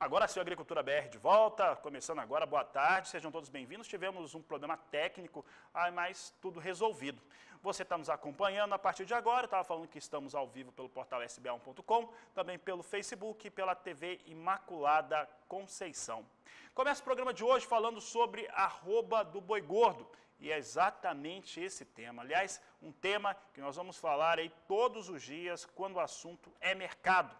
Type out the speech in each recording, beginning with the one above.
Agora sim, a Agricultura BR de volta, começando agora, boa tarde, sejam todos bem-vindos. Tivemos um problema técnico, mas tudo resolvido. Você está nos acompanhando a partir de agora, eu estava falando que estamos ao vivo pelo portal sba1.com, também pelo Facebook e pela TV Imaculada Conceição. Começa o programa de hoje falando sobre a arroba do boi gordo. E é exatamente esse tema. Aliás, um tema que nós vamos falar aí todos os dias quando o assunto é mercado.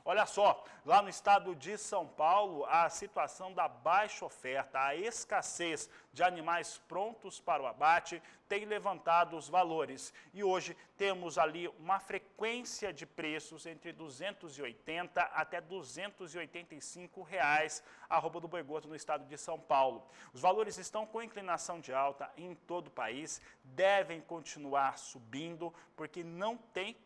Olha só, lá no estado de São Paulo, a situação da baixa oferta, a escassez de animais prontos para o abate tem levantado os valores. E hoje temos ali uma frequência de preços entre R$ 280 até R$ 285 a arroba do boi gordo no estado de São Paulo. Os valores estão com inclinação de alta em todo o país, devem continuar subindo, porque não tem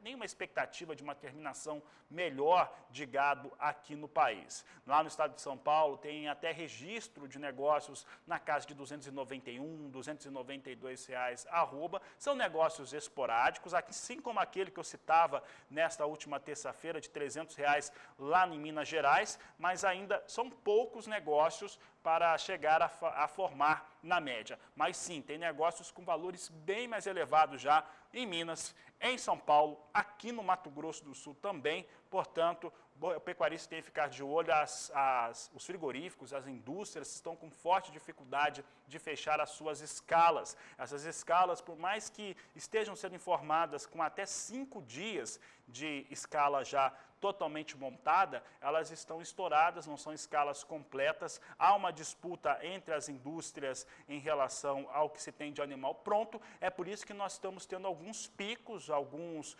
nenhuma expectativa de uma terminação melhor de gado aqui no país. Lá no estado de São Paulo tem até registro de negócios na casa de R$ 291, R$ 292 a arroba. São negócios esporádicos, assim como aquele que eu citava nesta última terça-feira de R$ 300 lá em Minas Gerais, mas ainda são poucos negócios para chegar a formar na média. Mas sim, tem negócios com valores bem mais elevados já em Minas, em São Paulo, aqui no Mato Grosso do Sul também. Portanto, o pecuarista tem que ficar de olho, os frigoríficos, as indústrias estão com forte dificuldade de fechar as suas escalas. Essas escalas, por mais que estejam sendo informadas com até 5 dias de escala já totalmente montada, elas estão estouradas, não são escalas completas. Há uma disputa entre as indústrias em relação ao que se tem de animal pronto. É por isso que nós estamos tendo alguns picos, alguns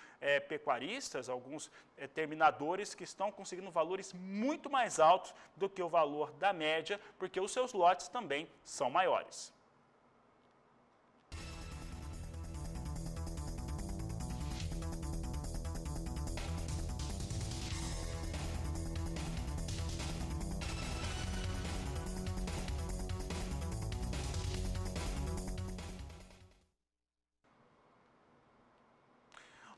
pecuaristas, alguns terminadores que estão conseguindo valores muito mais altos do que o valor da média, porque os seus lotes também são maiores.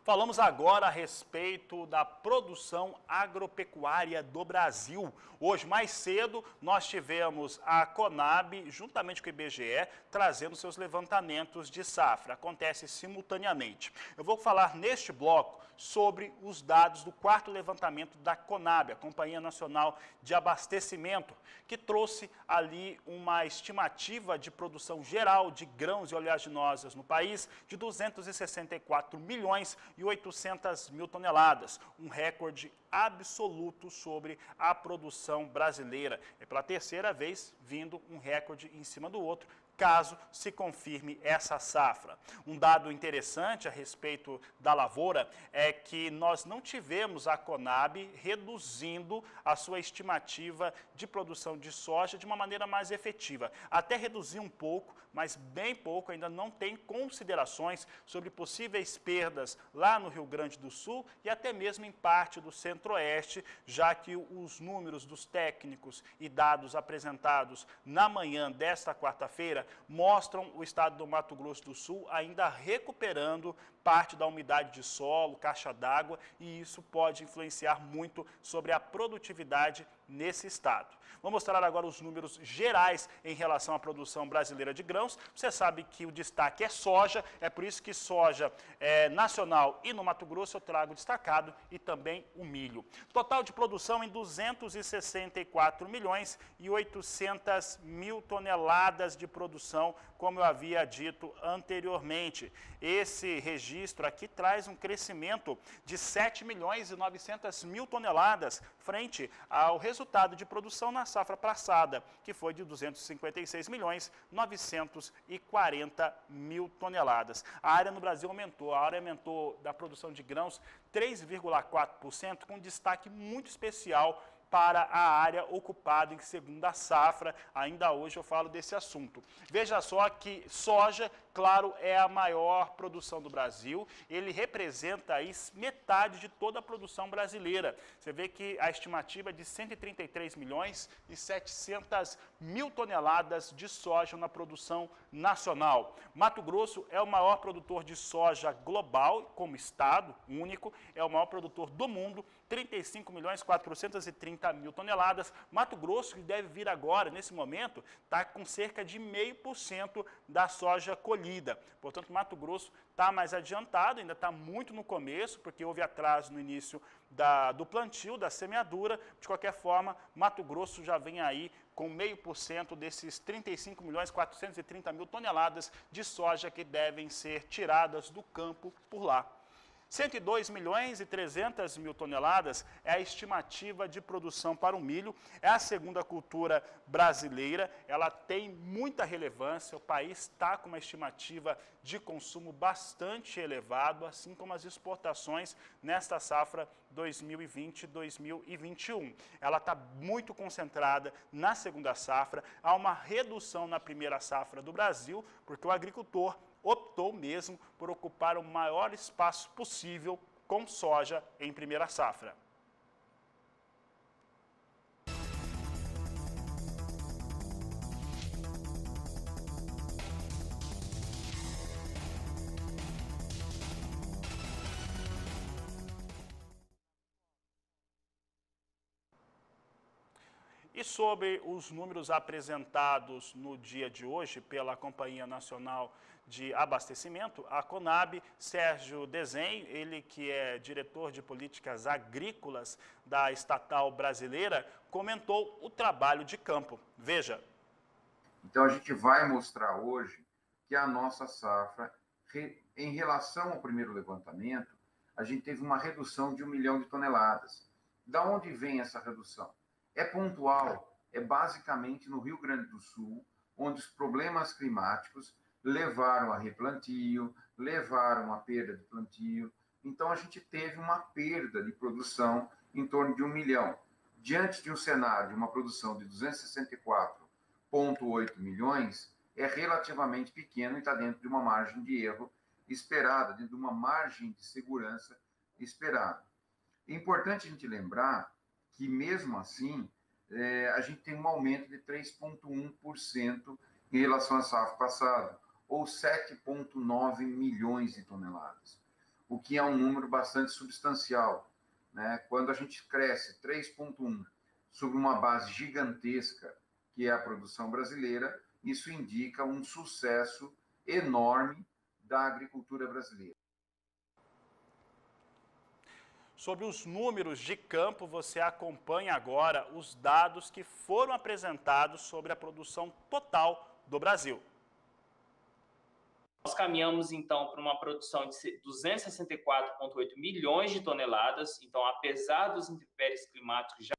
Falamos agora a respeito da produção agropecuária do Brasil. Hoje, mais cedo, nós tivemos a Conab, juntamente com o IBGE, trazendo seus levantamentos de safra. Acontece simultaneamente. Eu vou falar neste bloco sobre os dados do 4º levantamento da Conab, a Companhia Nacional de Abastecimento, que trouxe ali uma estimativa de produção geral de grãos e oleaginosas no país de 264 milhões e 800 mil toneladas, um recorde absoluto sobre a produção brasileira. É pela terceira vez vindo um recorde em cima do outro, caso se confirme essa safra. Um dado interessante a respeito da lavoura é que nós não tivemos a Conab reduzindo a sua estimativa de produção de soja de uma maneira mais efetiva. Até reduziu um pouco, mas bem pouco, ainda não tem considerações sobre possíveis perdas lá no Rio Grande do Sul e até mesmo em parte do Centro-Oeste, já que os números dos técnicos e dados apresentados na manhã desta quarta-feira mostram o estado do Mato Grosso do Sul ainda recuperando parte da umidade de solo, caixa d'água, e isso pode influenciar muito sobre a produtividade nesse estado. Vou mostrar agora os números gerais em relação à produção brasileira de grãos. Você sabe que o destaque é soja, é por isso que soja nacional e no Mato Grosso eu trago destacado, e também o milho. Total de produção em 264 milhões e 800 mil toneladas de produção, como eu havia dito anteriormente. Esse registro aqui traz um crescimento de 7 milhões e 900 mil toneladas frente ao resultado de produção na safra passada, que foi de 256 milhões 940 mil toneladas. A área no Brasil aumentou, a área aumentou da produção de grãos 3,4%, com destaque muito especial para a área ocupada em segunda safra. Ainda hoje eu falo desse assunto. Veja só que soja claro, é a maior produção do Brasil. Ele representa aí metade de toda a produção brasileira. Você vê que a estimativa é de 133 milhões e 700 mil toneladas de soja na produção nacional. Mato Grosso é o maior produtor de soja global, como estado único, é o maior produtor do mundo, 35 milhões 430 mil toneladas. Mato Grosso, que deve vir agora, nesse momento, está com cerca de 0,5% da soja colhida. Portanto, Mato Grosso está mais adiantado, ainda está muito no começo, porque houve atraso no início do plantio, da semeadura. De qualquer forma, Mato Grosso já vem aí com 0,5% desses 35 milhões 430 mil toneladas de soja que devem ser tiradas do campo por lá. 102 milhões e 300 mil toneladas é a estimativa de produção para o milho. É a segunda cultura brasileira, ela tem muita relevância. O país está com uma estimativa de consumo bastante elevado, assim como as exportações nesta safra 2020-2021. Ela está muito concentrada na segunda safra. Há uma redução na primeira safra do Brasil, porque o agricultor optou mesmo por ocupar o maior espaço possível com soja em primeira safra. E sobre os números apresentados no dia de hoje pela Companhia Nacional de Abastecimento, a Conab, Sérgio Desenho, ele que é diretor de políticas agrícolas da estatal brasileira, comentou o trabalho de campo. Veja. Então, a gente vai mostrar hoje que a nossa safra, em relação ao primeiro levantamento, a gente teve uma redução de 1 milhão de toneladas. Da onde vem essa redução? É pontual, é basicamente no Rio Grande do Sul, onde os problemas climáticos levaram a replantio, levaram a perda de plantio. Então, a gente teve uma perda de produção em torno de 1 milhão. Diante de um cenário de uma produção de 264,8 milhões, é relativamente pequeno e está dentro de uma margem de erro esperada, dentro de uma margem de segurança esperada. É importante a gente lembrar que, mesmo assim, a gente tem um aumento de 3,1% em relação à safra passada, ou 7,9 milhões de toneladas, o que é um número bastante substancial, né? Quando a gente cresce 3,1 sobre uma base gigantesca, que é a produção brasileira, isso indica um sucesso enorme da agricultura brasileira. Sobre os números de campo, você acompanha agora os dados que foram apresentados sobre a produção total do Brasil. Nós caminhamos, então, para uma produção de 264,8 milhões de toneladas. Então, apesar dos intempéries climáticos já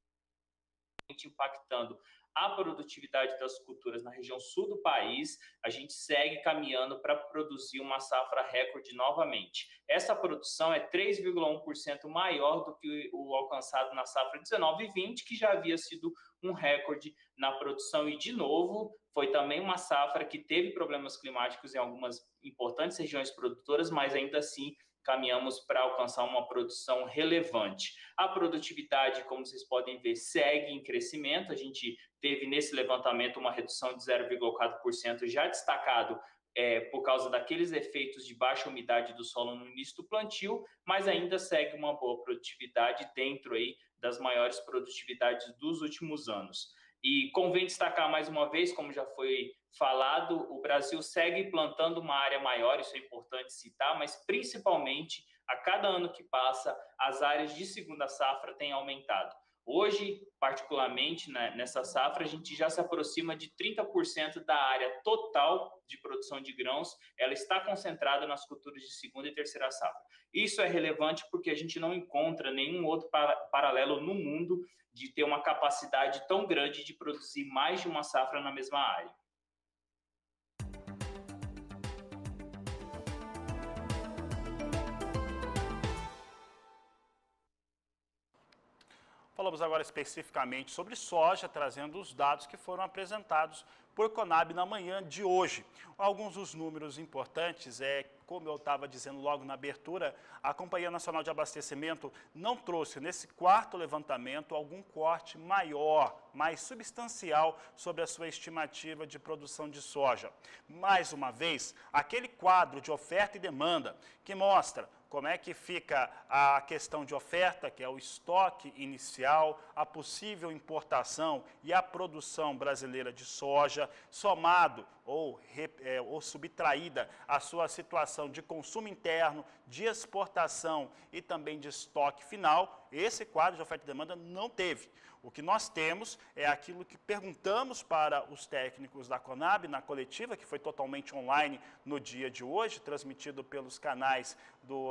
impactando a produtividade das culturas na região sul do país, a gente segue caminhando para produzir uma safra recorde novamente. Essa produção é 3,1% maior do que o alcançado na safra 19 e 20, que já havia sido um recorde na produção. E, de novo, foi também uma safra que teve problemas climáticos em algumas importantes regiões produtoras, mas ainda assim caminhamos para alcançar uma produção relevante. A produtividade, como vocês podem ver, segue em crescimento. A gente teve nesse levantamento uma redução de 0,4%, já destacado por causa daqueles efeitos de baixa umidade do solo no início do plantio, mas ainda segue uma boa produtividade dentro aí das maiores produtividades dos últimos anos. E convém destacar mais uma vez, como já foi falado, o Brasil segue plantando uma área maior, isso é importante citar, mas principalmente, a cada ano que passa, as áreas de segunda safra têm aumentado. Hoje, particularmente, nessa safra, a gente já se aproxima de 30% da área total de produção de grãos, ela está concentrada nas culturas de segunda e terceira safra. Isso é relevante porque a gente não encontra nenhum outro paralelo no mundo de ter uma capacidade tão grande de produzir mais de uma safra na mesma área. Falamos agora especificamente sobre soja, trazendo os dados que foram apresentados por Conab na manhã de hoje. Alguns dos números importantes como eu estava dizendo logo na abertura, a Companhia Nacional de Abastecimento não trouxe nesse quarto levantamento algum corte maior, mais substancial sobre a sua estimativa de produção de soja. Mais uma vez, aquele quadro de oferta e demanda que mostra como é que fica a questão de oferta, que é o estoque inicial, a possível importação e a produção brasileira de soja, somado ou subtraída a sua situação de consumo interno, de exportação e também de estoque final, esse quadro de oferta e demanda não teve. O que nós temos é aquilo que perguntamos para os técnicos da Conab na coletiva, que foi totalmente online no dia de hoje, transmitido pelos canais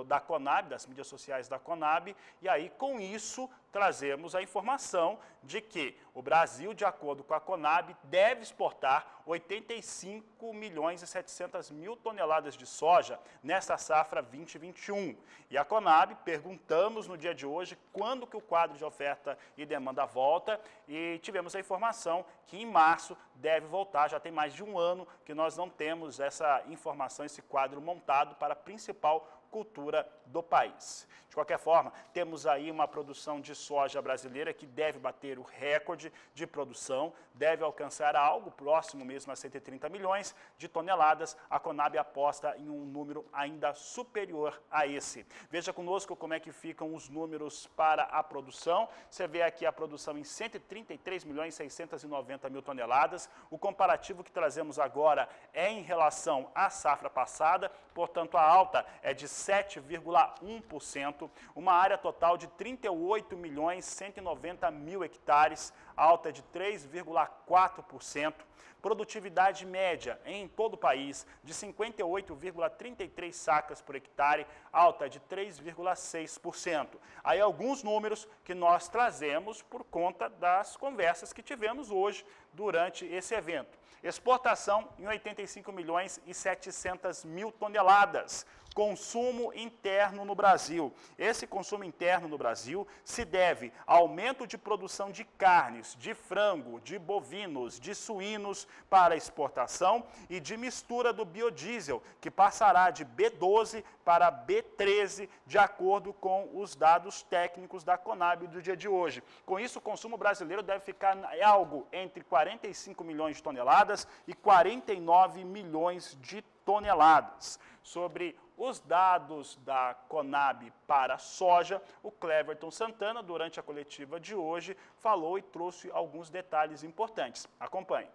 da Conab, das mídias sociais da Conab, e aí com isso trazemos a informação de que o Brasil, de acordo com a Conab, deve exportar 85 milhões e 700 mil toneladas de soja nesta safra 2021. E a Conab, perguntamos no dia de hoje quando que o quadro de oferta e demanda volta e tivemos a informação que em março deve voltar. Já tem mais de um ano que nós não temos essa informação, esse quadro montado para a principal cultura do país. De qualquer forma, temos aí uma produção de soja brasileira que deve bater o recorde de produção, deve alcançar algo próximo mesmo a 130 milhões de toneladas. A Conab aposta em um número ainda superior a esse. Veja conosco como é que ficam os números para a produção. Você vê aqui a produção em 133 milhões e 690 mil toneladas. O comparativo que trazemos agora é em relação à safra passada, portanto a alta é de 7,1%, uma área total de 38 milhões 190 mil hectares, alta de 3,4%, produtividade média em todo o país de 58,33 sacas por hectare, alta de 3,6%. Aí alguns números que nós trazemos por conta das conversas que tivemos hoje durante esse evento. Exportação em 85 milhões e 700 mil toneladas. Consumo interno no Brasil. Esse consumo interno no Brasil se deve ao aumento de produção de carnes, de frango, de bovinos, de suínos para exportação e de mistura do biodiesel, que passará de B12 para B13, de acordo com os dados técnicos da Conab do dia de hoje. Com isso, o consumo brasileiro deve ficar algo entre 45 milhões de toneladas e 49 milhões de toneladas. Sobre os dados da Conab para a soja, o Cleverton Santana, durante a coletiva de hoje, falou e trouxe alguns detalhes importantes. Acompanhe.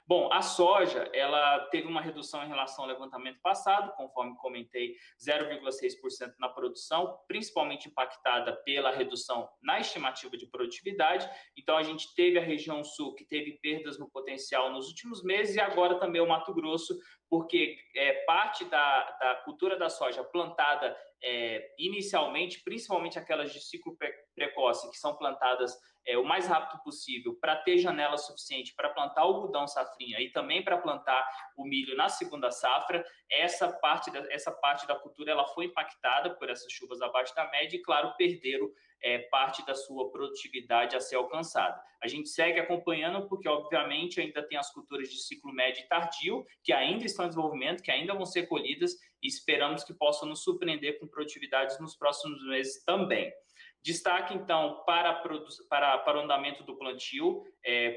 Bom, a soja, ela teve uma redução em relação ao levantamento passado, conforme comentei, 0,6% na produção, principalmente impactada pela redução na estimativa de produtividade. Então, a gente teve a região sul, que teve perdas no potencial nos últimos meses, e agora também o Mato Grosso, porque parte da cultura da soja plantada inicialmente, principalmente aquelas de ciclo precoce, que são plantadas o mais rápido possível para ter janela suficiente para plantar algodão safrinha e também para plantar o milho na segunda safra, essa parte da cultura ela foi impactada por essas chuvas abaixo da média e, claro, perderam parte da sua produtividade a ser alcançada. A gente segue acompanhando porque, obviamente, ainda tem as culturas de ciclo médio e tardio, que ainda estão em desenvolvimento, que ainda vão ser colhidas e esperamos que possam nos surpreender com produtividades nos próximos meses também. Destaque, então, para o andamento do plantio,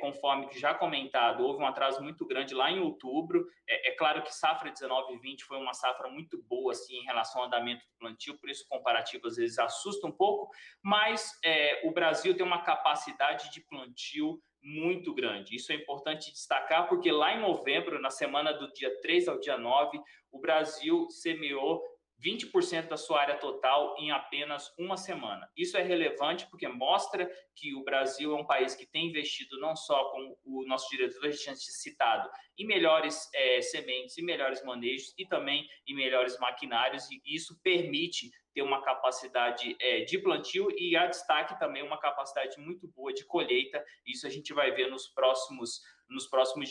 conforme já comentado, houve um atraso muito grande lá em outubro. É claro que safra 19 e 20 foi uma safra muito boa assim, em relação ao andamento do plantio, por isso o comparativo às vezes assusta um pouco, mas o Brasil tem uma capacidade de plantio muito grande. Isso é importante destacar, porque lá em novembro, na semana do dia 3 ao dia 9, o Brasil semeou 20% da sua área total em apenas uma semana. Isso é relevante porque mostra que o Brasil é um país que tem investido, não só como o nosso diretor já tinha citado, em melhores sementes, em melhores manejos e também em melhores maquinários, e isso permite ter uma capacidade de plantio e a destaque também uma capacidade muito boa de colheita. Isso a gente vai ver nos próximos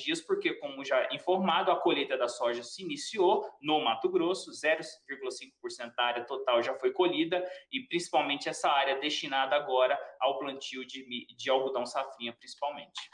dias, porque, como já informado, a colheita da soja se iniciou no Mato Grosso, 0,5% da área total já foi colhida, e principalmente essa área destinada agora ao plantio de algodão safrinha, principalmente.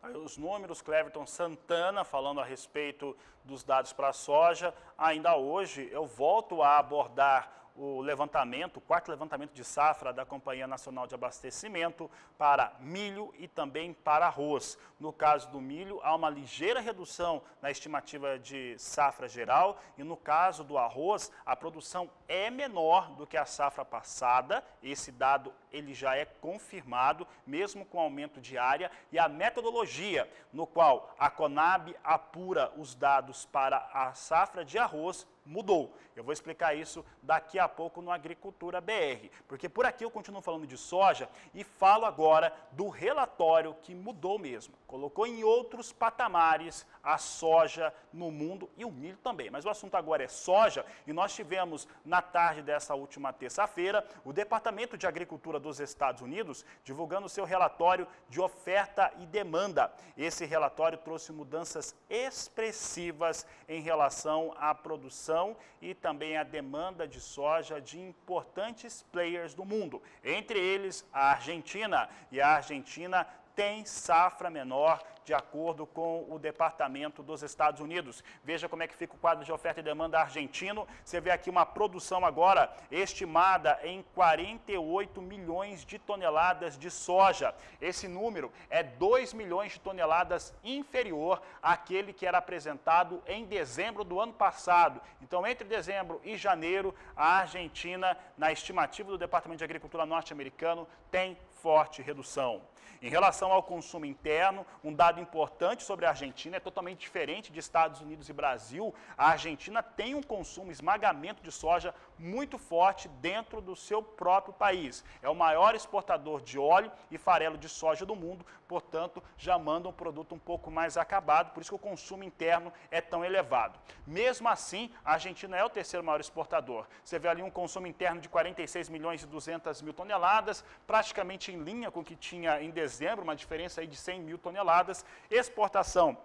Aí os números, Cleverton Santana falando a respeito dos dados para a soja. Ainda hoje eu volto a abordar o levantamento, o quarto levantamento de safra da Companhia Nacional de Abastecimento para milho e também para arroz. No caso do milho, há uma ligeira redução na estimativa de safra geral e no caso do arroz, a produção é menor do que a safra passada. Esse dado ele já é confirmado, mesmo com aumento de área, e a metodologia no qual a Conab apura os dados para a safra de arroz mudou. Eu vou explicar isso daqui a pouco no Agricultura BR, porque por aqui eu continuo falando de soja e falo agora do relatório que mudou mesmo. Colocou em outros patamares a soja no mundo e o milho também. Mas o assunto agora é soja e nós tivemos na tarde dessa última terça-feira o Departamento de Agricultura dos Estados Unidos divulgando seu relatório de oferta e demanda. Esse relatório trouxe mudanças expressivas em relação à produção e também à demanda de soja de importantes players do mundo, entre eles a Argentina, e a Argentina tem safra menor, de acordo com o Departamento dos Estados Unidos. Veja como é que fica o quadro de oferta e demanda argentino. Você vê aqui uma produção agora estimada em 48 milhões de toneladas de soja. Esse número é 2 milhões de toneladas inferior àquele que era apresentado em dezembro do ano passado. Então, entre dezembro e janeiro, a Argentina, na estimativa do Departamento de Agricultura norte-americano, tem forte redução. Em relação ao consumo interno, um dado importante sobre a Argentina é totalmente diferente de Estados Unidos e Brasil. A Argentina tem um consumo, esmagamento de soja muito forte dentro do seu próprio país. É o maior exportador de óleo e farelo de soja do mundo, portanto, já manda um produto um pouco mais acabado, por isso que o consumo interno é tão elevado. Mesmo assim, a Argentina é o terceiro maior exportador. Você vê ali um consumo interno de 46 milhões e 200 mil toneladas, praticamente em linha com o que tinha em dezembro, uma diferença aí de 100 mil toneladas. Exportação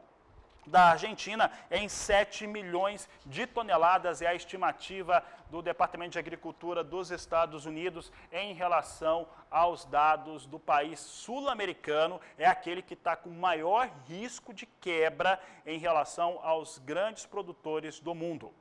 da Argentina em 7 milhões de toneladas, é a estimativa do Departamento de Agricultura dos Estados Unidos em relação aos dados do país sul-americano, é aquele que está com maior risco de quebra em relação aos grandes produtores do mundo.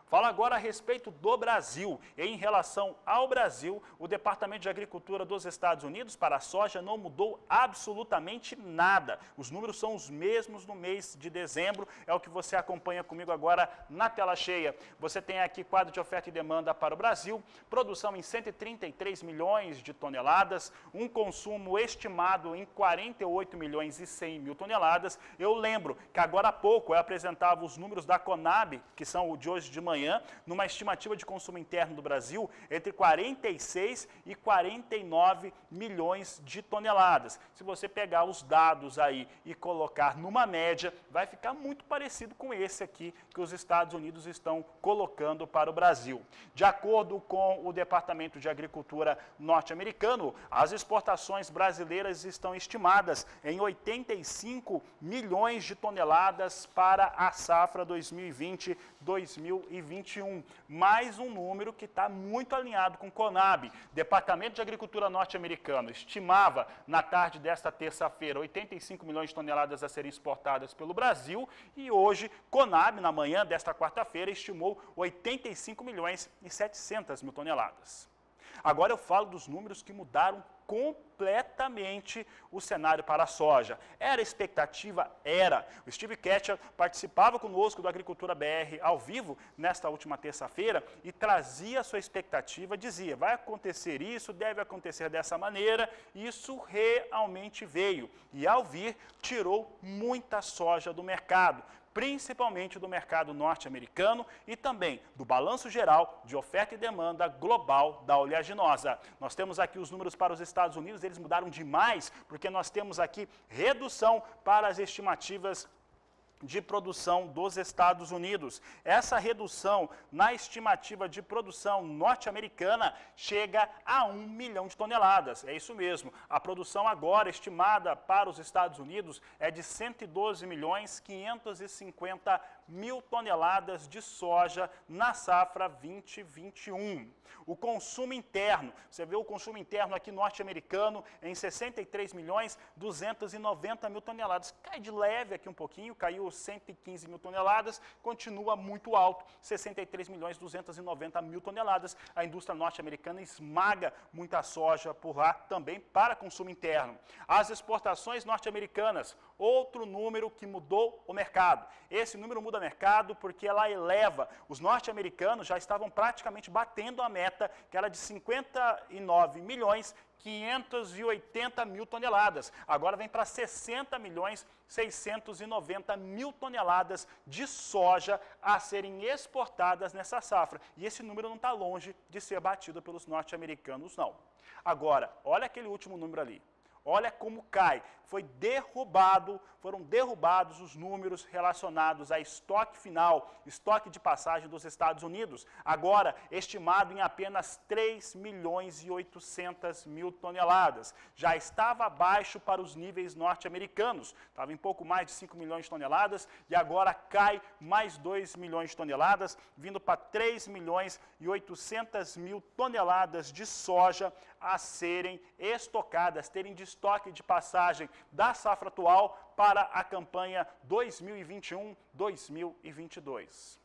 Fala agora a respeito do Brasil. Em relação ao Brasil, o Departamento de Agricultura dos Estados Unidos para a soja não mudou absolutamente nada. Os números são os mesmos no mês de dezembro, é o que você acompanha comigo agora na tela cheia. Você tem aqui quadro de oferta e demanda para o Brasil, produção em 133 milhões de toneladas, um consumo estimado em 48 milhões e 100 mil toneladas. Eu lembro que agora há pouco eu apresentava os números da Conab, que são o de hoje de manhã, numa estimativa de consumo interno do Brasil entre 46 e 49 milhões de toneladas. Se você pegar os dados aí e colocar numa média, vai ficar muito parecido com esse aqui que os Estados Unidos estão colocando para o Brasil. De acordo com o Departamento de Agricultura norte-americano, as exportações brasileiras estão estimadas em 85 milhões de toneladas para a safra 2020-2021. Mais um número que está muito alinhado com o Conab. Departamento de Agricultura norte-americano estimava na tarde desta terça-feira 85 milhões de toneladas a serem exportadas pelo Brasil e hoje Conab, na manhã desta quarta-feira, estimou 85 milhões e 700 mil toneladas. Agora eu falo dos números que mudaram completamente o cenário para a soja. Era expectativa? Era. O Steve Ketcher participava conosco do Agricultura BR ao vivo nesta última terça-feira e trazia a sua expectativa, dizia, vai acontecer isso, deve acontecer dessa maneira, e isso realmente veio. E ao vir, tirou muita soja do mercado, principalmente do mercado norte-americano e também do balanço geral de oferta e demanda global da oleaginosa. Nós temos aqui os números para os Estados Unidos, eles mudaram demais, porque nós temos aqui redução para as estimativas de produção dos Estados Unidos. Essa redução na estimativa de produção norte-americana chega a 1 milhão de toneladas. É isso mesmo. A produção agora estimada para os Estados Unidos é de 112.550.000 toneladas de soja na safra 2021. O consumo interno, você vê o consumo interno aqui norte-americano em 63.290.000 toneladas. Cai de leve aqui um pouquinho, caiu 115.000 toneladas, continua muito alto, 63.290.000 toneladas. A indústria norte-americana esmaga muita soja por lá também para consumo interno. As exportações norte-americanas, outro número que mudou o mercado. Esse número muda o mercado porque ela eleva. Os norte-americanos já estavam praticamente batendo a meta, que era de 59.580.000 toneladas. Agora vem para 60.690.000 toneladas de soja a serem exportadas nessa safra. E esse número não está longe de ser batido pelos norte-americanos, não. Agora, olha aquele último número ali. Olha como cai. Foram derrubados os números relacionados a estoque final, estoque de passagem dos Estados Unidos, agora estimado em apenas 3.800.000 toneladas. Já estava abaixo para os níveis norte-americanos, estava em pouco mais de 5 milhões de toneladas e agora cai mais 2 milhões de toneladas, vindo para 3.800.000 toneladas de soja a serem estocadas, terem de estoque de passagem da safra atual para a campanha 2021-2022.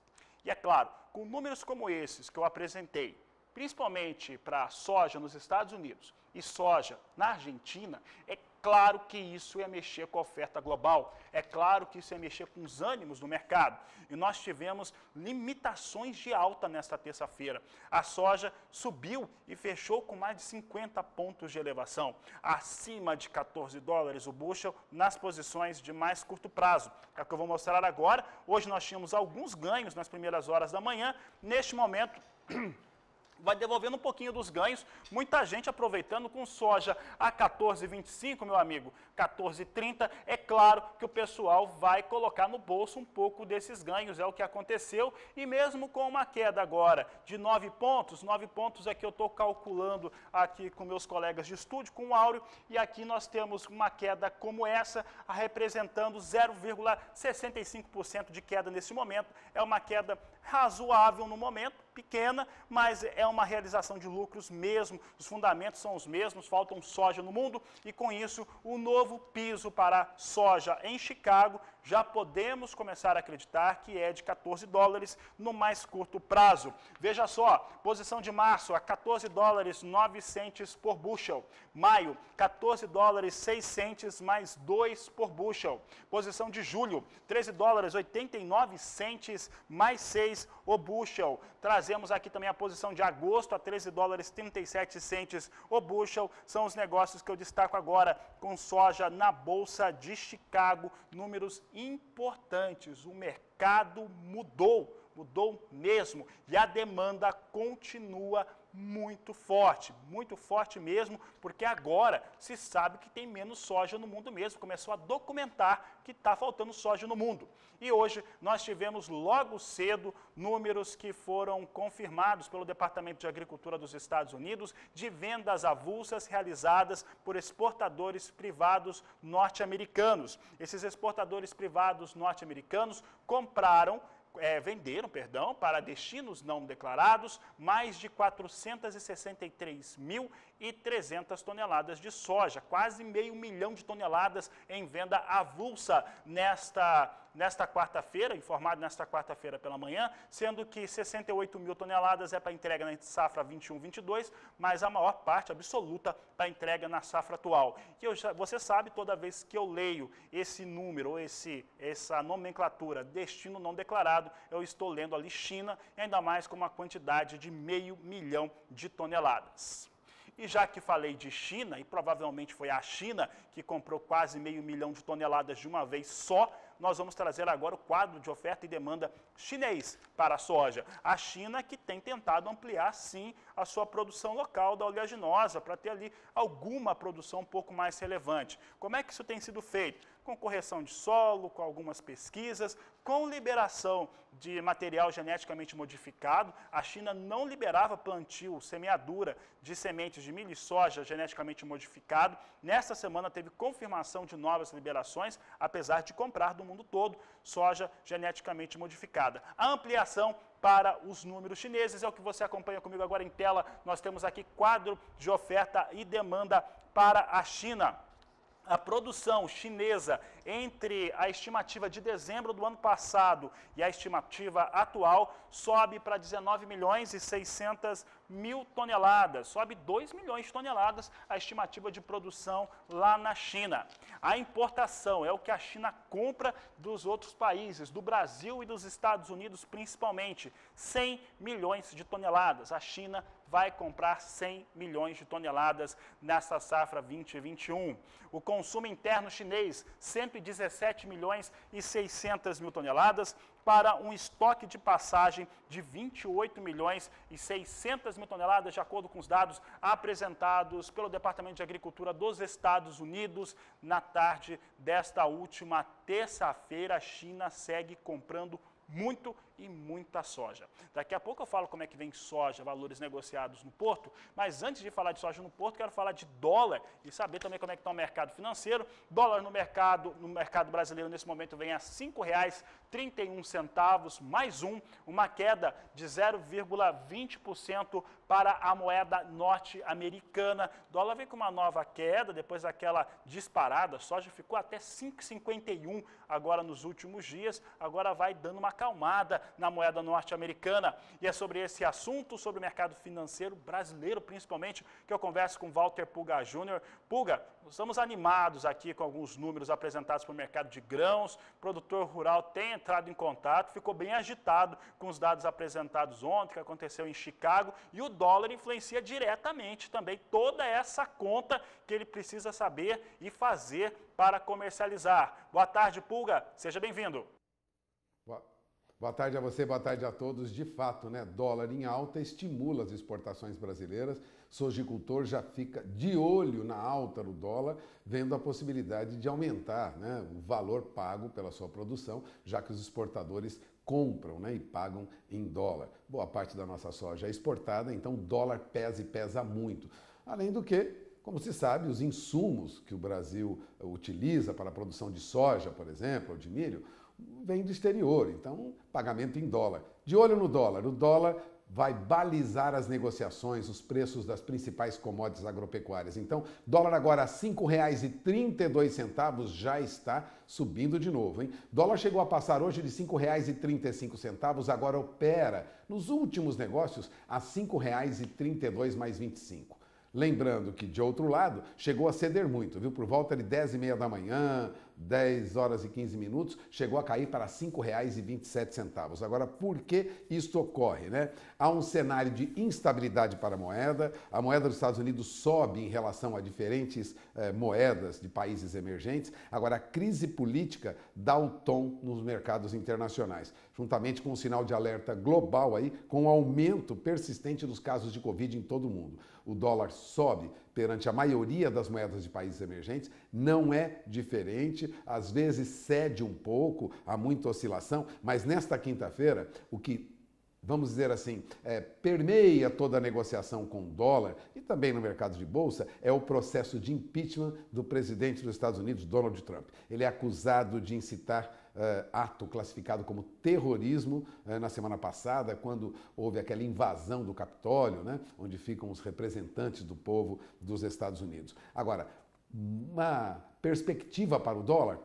E é claro, com números como esses que eu apresentei, principalmente para soja nos Estados Unidos e soja na Argentina, é claro que isso ia mexer com a oferta global, é claro que isso ia mexer com os ânimos do mercado. E nós tivemos limitações de alta nesta terça-feira. A soja subiu e fechou com mais de 50 pontos de elevação, acima de 14 dólares o bushel nas posições de mais curto prazo. É o que eu vou mostrar agora. Hoje nós tínhamos alguns ganhos nas primeiras horas da manhã. Neste momento, vai devolvendo um pouquinho dos ganhos, muita gente aproveitando com soja a 14,25, meu amigo, 14,30, é claro que o pessoal vai colocar no bolso um pouco desses ganhos, é o que aconteceu, e mesmo com uma queda agora de 9 pontos é que eu estou calculando aqui com meus colegas de estúdio, com o Áureo, e aqui nós temos uma queda como essa, representando 0,65% de queda nesse momento, é uma queda razoável no momento, pequena, mas é uma realização de lucros mesmo, os fundamentos são os mesmos, faltam soja no mundo e com isso o novo piso para soja em Chicago já podemos começar a acreditar que é de 14 dólares no mais curto prazo. Veja só, posição de março a 14 dólares 9 centes por bushel, maio 14 dólares 6 centes mais 2 por bushel, posição de julho 13 dólares 89 centes mais 6 o bushel. Trazemos aqui também a posição de agosto a 13 dólares 37 centes o bushel. São os negócios que eu destaco agora com soja na Bolsa de Chicago. Números importantes. O mercado mudou mesmo. E a demanda continua muito forte mesmo, porque agora se sabe que tem menos soja no mundo mesmo. Começou a documentar que está faltando soja no mundo. E hoje nós tivemos logo cedo números que foram confirmados pelo Departamento de Agricultura dos Estados Unidos de vendas avulsas realizadas por exportadores privados norte-americanos. Esses exportadores privados norte-americanos venderam para destinos não declarados mais de 463.300 toneladas de soja, quase meio milhão de toneladas em venda avulsa nesta quarta-feira, informado nesta quarta-feira pela manhã, sendo que 68.000 toneladas é para entrega na safra 21-22, mas a maior parte absoluta para entrega na safra atual. E você sabe, toda vez que eu leio esse número, essa nomenclatura, destino não declarado, eu estou lendo ali China, ainda mais com uma quantidade de 500 mil de toneladas. E já que falei de China, e provavelmente foi a China que comprou quase 500 mil de toneladas de uma vez só, nós vamos trazer agora o quadro de oferta e demanda chinês para a soja. A China que tem tentado ampliar, sim, a sua produção local da oleaginosa para ter ali alguma produção um pouco mais relevante. Como é que isso tem sido feito? Com correção de solo, com algumas pesquisas, com liberação de material geneticamente modificado. A China não liberava plantio, semeadura de sementes de milho e soja geneticamente modificado. Nesta semana teve confirmação de novas liberações, apesar de comprar do mundo todo soja geneticamente modificada. A ampliação para os números chineses é o que você acompanha comigo agora em tela. Nós temos aqui quadro de oferta e demanda para a China. A produção chinesa entre a estimativa de dezembro do ano passado e a estimativa atual sobe para 19 milhões e 600 mil toneladas, sobe 2 milhões de toneladas a estimativa de produção lá na China. A importação é o que a China compra dos outros países, do Brasil e dos Estados Unidos principalmente, 100 milhões de toneladas. A China vai comprar 100 milhões de toneladas nesta safra 2021. O consumo interno chinês, 117 milhões e 600 mil toneladas, para um estoque de passagem de 28 milhões e 600 mil toneladas, de acordo com os dados apresentados pelo Departamento de Agricultura dos Estados Unidos. Na tarde desta última terça-feira, a China segue comprando muito e muita soja. Daqui a pouco eu falo como é que vem soja, valores negociados no porto, mas antes de falar de soja no porto, quero falar de dólar e saber também como é que está o mercado financeiro. Dólar no mercado brasileiro nesse momento vem a R$ 5,31, mais uma queda de 0,20% para a moeda norte-americana. Dólar vem com uma nova queda, depois daquela disparada, a soja ficou até 5,51 agora nos últimos dias, agora vai dando uma acalmada na moeda norte-americana. E é sobre esse assunto, sobre o mercado financeiro brasileiro, principalmente, que eu converso com Walter Puga Júnior. Puga, estamos animados aqui com alguns números apresentados pelo mercado de grãos. O produtor rural tem entrado em contato, ficou bem agitado com os dados apresentados ontem, que aconteceu em Chicago, e o dólar influencia diretamente também toda essa conta que ele precisa saber e fazer para comercializar. Boa tarde, Puga, seja bem-vindo. Boa tarde a você, boa tarde a todos. De fato, né, dólar em alta estimula as exportações brasileiras. Sojicultor já fica de olho na alta do dólar, vendo a possibilidade de aumentar, né, o valor pago pela sua produção, já que os exportadores compram, né, e pagam em dólar. Boa parte da nossa soja é exportada, então o dólar pesa e pesa muito. Além do que, como se sabe, os insumos que o Brasil utiliza para a produção de soja, por exemplo, ou de milho, vem do exterior, então pagamento em dólar. De olho no dólar, o dólar vai balizar as negociações, os preços das principais commodities agropecuárias. Então, dólar agora a R$ 5,32 já está subindo de novo, hein? Dólar chegou a passar hoje de R$ 5,35, agora opera nos últimos negócios a R$ 5,32 mais 25. Lembrando que, de outro lado, chegou a ceder muito, viu? Por volta de 10h30 da manhã, 10 horas e 15 minutos, chegou a cair para R$ 5,27. Agora, por que isto ocorre, né? Há um cenário de instabilidade para a moeda dos Estados Unidos sobe em relação a diferentes moedas de países emergentes. Agora, a crise política dá o tom nos mercados internacionais, juntamente com um sinal de alerta global aí, com um aumento persistente dos casos de Covid em todo o mundo. O dólar sobe perante a maioria das moedas de países emergentes, não é diferente, às vezes cede um pouco, há muita oscilação, mas nesta quinta-feira, o que, vamos dizer assim, permeia toda a negociação com o dólar e também no mercado de bolsa, é o processo de impeachment do presidente dos Estados Unidos, Donald Trump. Ele é acusado de incitar ato classificado como terrorismo na semana passada, quando houve aquela invasão do Capitólio, né, onde ficam os representantes do povo dos Estados Unidos. Agora, uma perspectiva para o dólar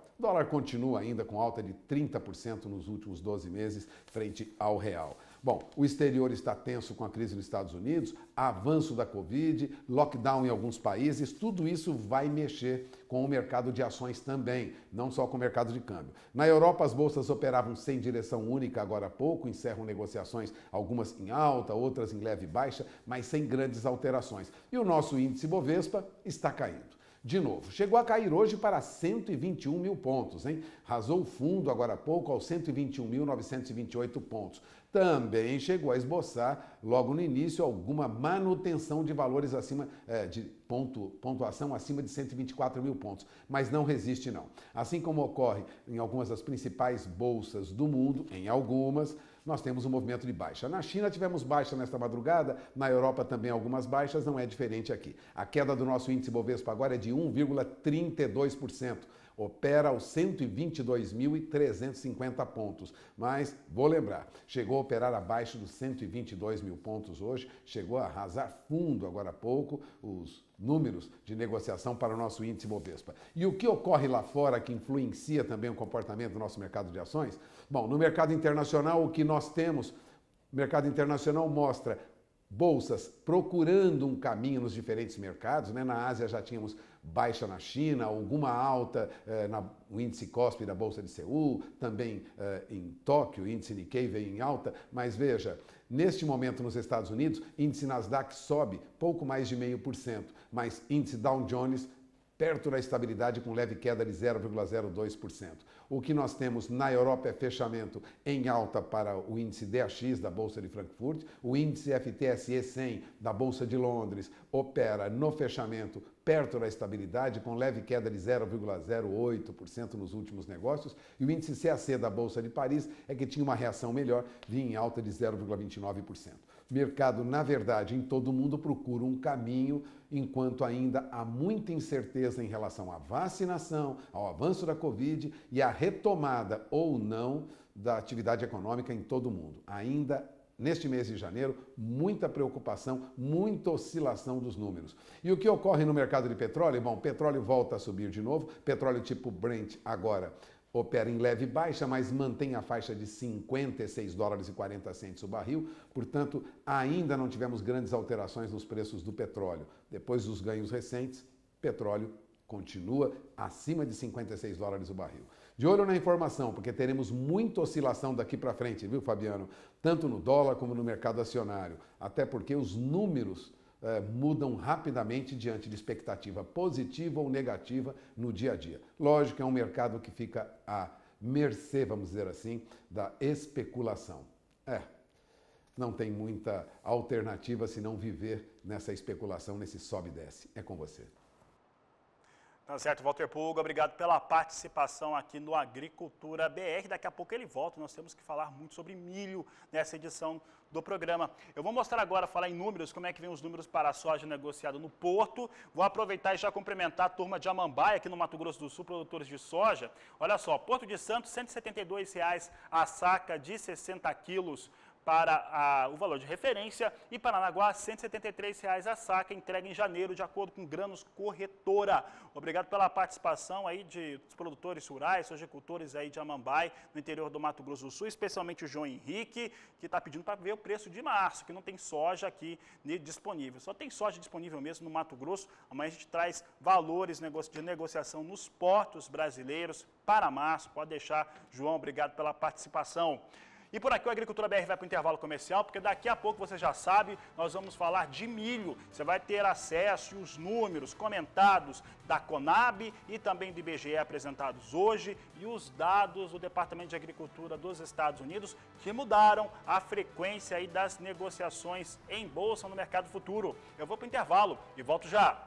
continua ainda com alta de 30% nos últimos 12 meses frente ao real. Bom, o exterior está tenso com a crise nos Estados Unidos, avanço da Covid, lockdown em alguns países, tudo isso vai mexer com o mercado de ações também, não só com o mercado de câmbio. Na Europa, as bolsas operavam sem direção única agora há pouco, encerram negociações, algumas em alta, outras em leve baixa, mas sem grandes alterações. E o nosso índice Bovespa está caindo. de novo. Chegou a cair hoje para 121 mil pontos, hein? Rasou o fundo agora há pouco aos 121.928 pontos. Também chegou a esboçar, logo no início, alguma manutenção de valores acima de pontuação acima de 124 mil pontos, mas não resiste não. Assim como ocorre em algumas das principais bolsas do mundo, em algumas, nós temos um movimento de baixa. Na China tivemos baixa nesta madrugada, na Europa também algumas baixas, não é diferente aqui. A queda do nosso índice Bovespa agora é de 1,32%. Opera aos 122.350 pontos. Mas, vou lembrar, chegou a operar abaixo dos 122 mil pontos hoje, chegou a arrasar fundo agora há pouco os números de negociação para o nosso índice Bovespa. E o que ocorre lá fora que influencia também o comportamento do nosso mercado de ações? Bom, no mercado internacional, o que nós temos, o mercado internacional mostra bolsas procurando um caminho nos diferentes mercados, né? Na Ásia já tínhamos baixa na China, alguma alta no índice Kospi da Bolsa de Seul, também em Tóquio, o índice Nikkei veio em alta, mas veja, neste momento nos Estados Unidos, índice Nasdaq sobe pouco mais de 0,5%, mas índice Dow Jones perto da estabilidade com leve queda de 0,02%. O que nós temos na Europa é fechamento em alta para o índice DAX da Bolsa de Frankfurt, o índice FTSE 100 da Bolsa de Londres opera no fechamento perto da estabilidade com leve queda de 0,08% nos últimos negócios, e o índice CAC da Bolsa de Paris é que tinha uma reação melhor, vinha em alta de 0,29%. Mercado, na verdade, em todo o mundo procura um caminho, enquanto ainda há muita incerteza em relação à vacinação, ao avanço da Covid e à retomada ou não da atividade econômica em todo o mundo. Ainda neste mês de janeiro, muita preocupação, muita oscilação dos números. E o que ocorre no mercado de petróleo? Bom, o petróleo volta a subir de novo, petróleo tipo Brent agora opera em leve baixa, mas mantém a faixa de 56 dólares e 40 centos o barril. Portanto, ainda não tivemos grandes alterações nos preços do petróleo. Depois dos ganhos recentes, petróleo continua acima de 56 dólares o barril. De olho na informação, porque teremos muita oscilação daqui para frente, viu, Fabiano? Tanto no dólar como no mercado acionário. Até porque os números mudam rapidamente diante de expectativa positiva ou negativa no dia a dia. Lógico, é um mercado que fica à mercê, vamos dizer assim, da especulação. Não tem muita alternativa senão viver nessa especulação, nesse sobe e desce. É com você. Tá certo, Walter Puga, obrigado pela participação aqui no Agricultura BR. Daqui a pouco ele volta, nós temos que falar muito sobre milho nessa edição do programa. Eu vou mostrar agora, falar em números, como é que vem os números para a soja negociada no Porto. Vou aproveitar e já cumprimentar a turma de Amambaia, aqui no Mato Grosso do Sul, produtores de soja. Olha só, Porto de Santos, R$ 172,00 a saca de 60 quilos para o valor de referência, e Paranaguá, R$ 173,00 a saca, entrega em janeiro, de acordo com Grãos Corretora. Obrigado pela participação aí dos produtores rurais, sojicultores aí de Amambai, no interior do Mato Grosso do Sul, especialmente o João Henrique, que está pedindo para ver o preço de março, que não tem soja aqui disponível. Só tem soja disponível mesmo no Mato Grosso. Amanhã a gente traz valores de negociação nos portos brasileiros para março. Pode deixar, João, obrigado pela participação. E por aqui o Agricultura BR vai para o intervalo comercial, porque daqui a pouco, você já sabe, nós vamos falar de milho. Você vai ter acesso e os números comentados da Conab e também do IBGE apresentados hoje, e os dados do Departamento de Agricultura dos Estados Unidos, que mudaram a frequência aí das negociações em bolsa no mercado futuro. Eu vou para o intervalo e volto já.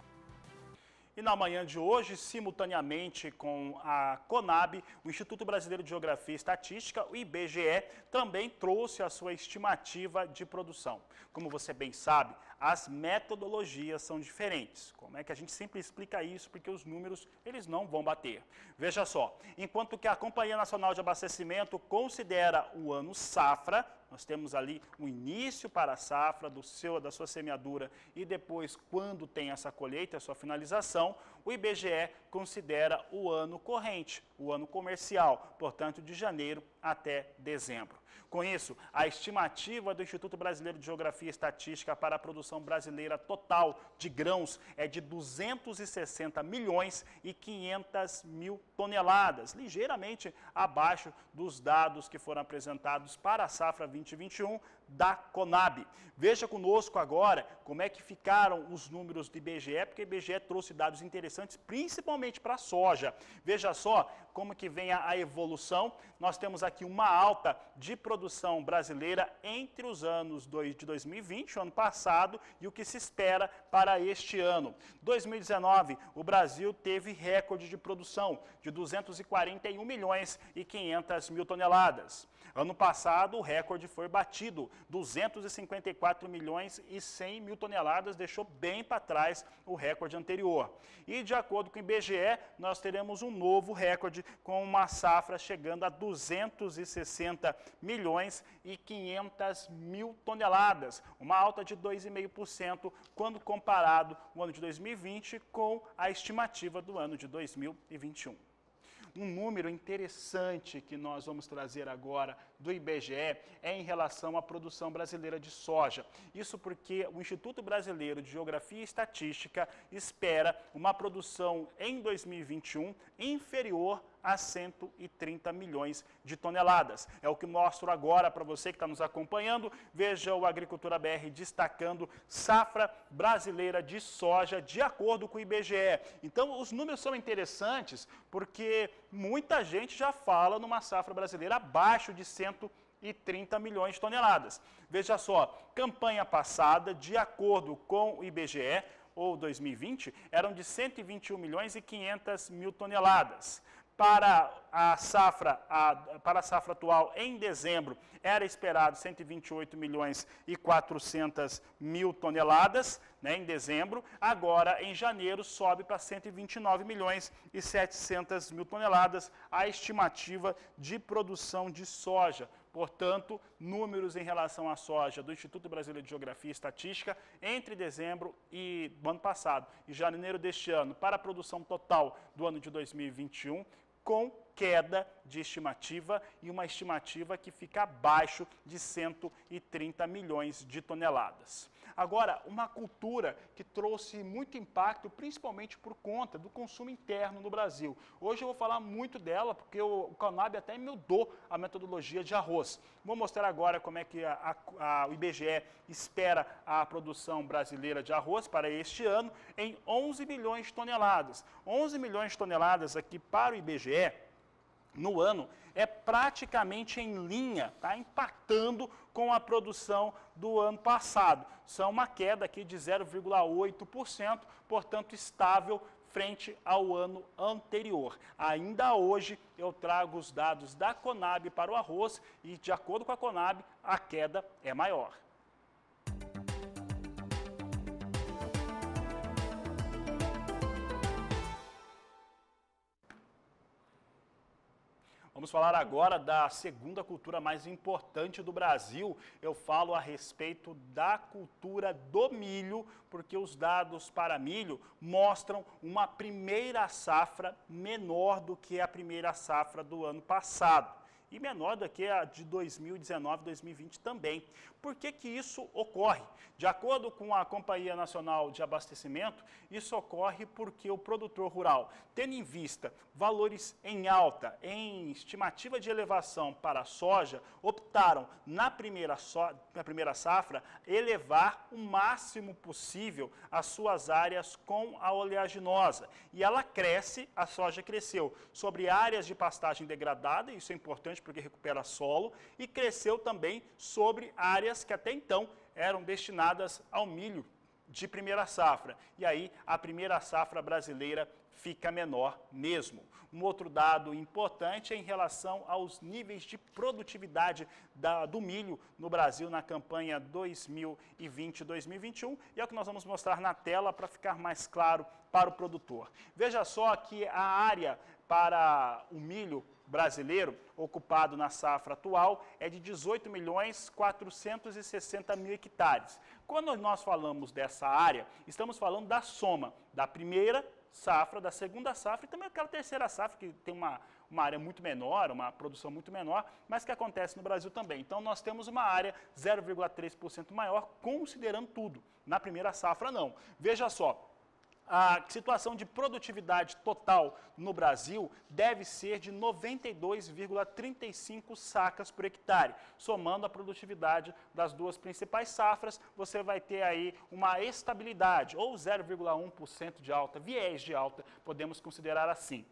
E na manhã de hoje, simultaneamente com a Conab, o Instituto Brasileiro de Geografia e Estatística, o IBGE, também trouxe a sua estimativa de produção. Como você bem sabe, as metodologias são diferentes. Como é que a gente sempre explica isso? Porque os números, eles não vão bater. Veja só, enquanto que a Companhia Nacional de Abastecimento considera o ano safra, nós temos ali o início para a safra da sua semeadura e depois, quando tem essa colheita, a sua finalização, o IBGE considera o ano corrente, o ano comercial, portanto, de janeiro até dezembro. Com isso, a estimativa do Instituto Brasileiro de Geografia e Estatística para a produção brasileira total de grãos é de 260 milhões e 500 mil toneladas, ligeiramente abaixo dos dados que foram apresentados para a safra 2021 da Conab. Veja conosco agora como é que ficaram os números do IBGE, porque o IBGE trouxe dados interessantes interessantes, principalmente para a soja. Veja só como que vem a evolução. Nós temos aqui uma alta de produção brasileira entre os anos de 2020, o ano passado, e o que se espera para este ano. 2019, o Brasil teve recorde de produção de 241 milhões e 500 mil toneladas. Ano passado, o recorde foi batido, 254 milhões e 100 mil toneladas, deixou bem para trás o recorde anterior. E, de acordo com o IBGE, nós teremos um novo recorde, com uma safra chegando a 260 milhões e 500 mil toneladas, uma alta de 2,5% quando comparado o ano de 2020 com a estimativa do ano de 2021. Um número interessante que nós vamos trazer agora do IBGE é em relação à produção brasileira de soja. Isso porque o Instituto Brasileiro de Geografia e Estatística espera uma produção em 2021 inferior a 130 milhões de toneladas. É o que mostro agora para você que está nos acompanhando. Veja o Agricultura BR destacando safra brasileira de soja de acordo com o IBGE. Então, os números são interessantes porque muita gente já fala numa safra brasileira abaixo de 130 milhões de toneladas. Veja só, campanha passada, de acordo com o IBGE, ou 2020, eram de 121 milhões e 500 mil toneladas. Para a safra atual, em dezembro, era esperado 128 milhões e 400 mil toneladas, né, em dezembro. Agora, em janeiro, sobe para 129 milhões e 700 mil toneladas a estimativa de produção de soja. Portanto, números em relação à soja do Instituto Brasileiro de Geografia e Estatística entre dezembro do ano passado e janeiro deste ano para a produção total do ano de 2021, com queda de estimativa e uma estimativa que fica abaixo de 130 milhões de toneladas. Agora, uma cultura que trouxe muito impacto, principalmente por conta do consumo interno no Brasil. Hoje eu vou falar muito dela, porque o Conab até mudou a metodologia de arroz. Vou mostrar agora como é que o IBGE espera a produção brasileira de arroz para este ano em 11 milhões de toneladas. 11 milhões de toneladas aqui para o IBGE, no ano, é praticamente em linha, está impactando com a produção do ano passado. São uma queda aqui de 0,8%, portanto estável frente ao ano anterior. Ainda hoje eu trago os dados da Conab para o arroz e, de acordo com a Conab, a queda é maior. Vamos falar agora da segunda cultura mais importante do Brasil. Eu falo a respeito da cultura do milho, porque os dados para milho mostram uma primeira safra menor do que a primeira safra do ano passado. E menor do que a de 2019 e 2020 também. Por que que isso ocorre? De acordo com a Companhia Nacional de Abastecimento, isso ocorre porque o produtor rural, tendo em vista valores em alta, em estimativa de elevação para a soja, optaram na primeira safra elevar o máximo possível as suas áreas com a oleaginosa. E ela cresce, a soja cresceu sobre áreas de pastagem degradada, isso é importante porque recupera solo, e cresceu também sobre áreas que até então eram destinadas ao milho de primeira safra. E aí a primeira safra brasileira fica menor mesmo. Um outro dado importante é em relação aos níveis de produtividade do milho no Brasil na campanha 2020-2021, e é o que nós vamos mostrar na tela para ficar mais claro para o produtor. Veja só que a área para o milho brasileiro ocupado na safra atual é de 18.460.000 hectares. Quando nós falamos dessa área, estamos falando da soma da primeira safra, da segunda safra e também aquela terceira safra que tem uma área muito menor, uma produção muito menor, mas que acontece no Brasil também. Então nós temos uma área 0,3% maior considerando tudo. Na primeira safra não. Veja só, A situação de produtividade total no Brasil deve ser de 92,35 sacas por hectare. Somando a produtividade das duas principais safras, você vai ter aí uma estabilidade, ou 0,1% de alta, viés de alta, podemos considerar assim.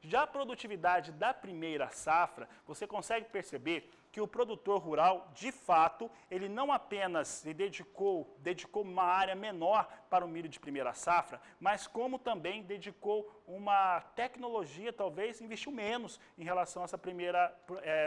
Já a produtividade da primeira safra, você consegue perceber que o produtor rural, de fato, ele não apenas se dedicou uma área menor para o milho de primeira safra, mas como também dedicou uma tecnologia, talvez investiu menos em relação a essa primeira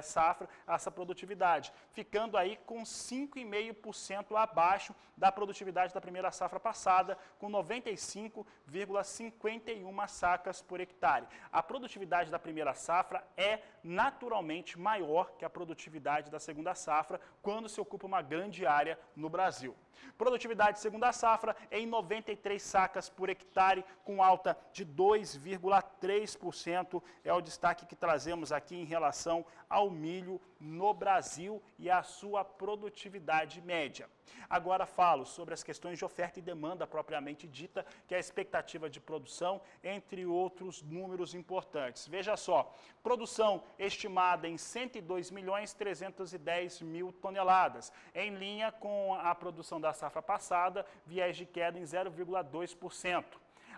safra, a essa produtividade, ficando aí com 5,5% abaixo da produtividade da primeira safra passada, com 95,51 sacas por hectare. A produtividade da primeira safra é naturalmente maior que a produtividade da segunda safra, quando se ocupa uma grande área no Brasil. Produtividade segunda safra em 93 sacas por hectare, com alta de 2,3%, é o destaque que trazemos aqui em relação ao milho no Brasil e a sua produtividade média. Agora falo sobre as questões de oferta e demanda propriamente dita, que é a expectativa de produção, entre outros números importantes. Veja só, produção estimada em 102.310.000 toneladas, em linha com a produção da safra passada, viés de queda em 0,2%.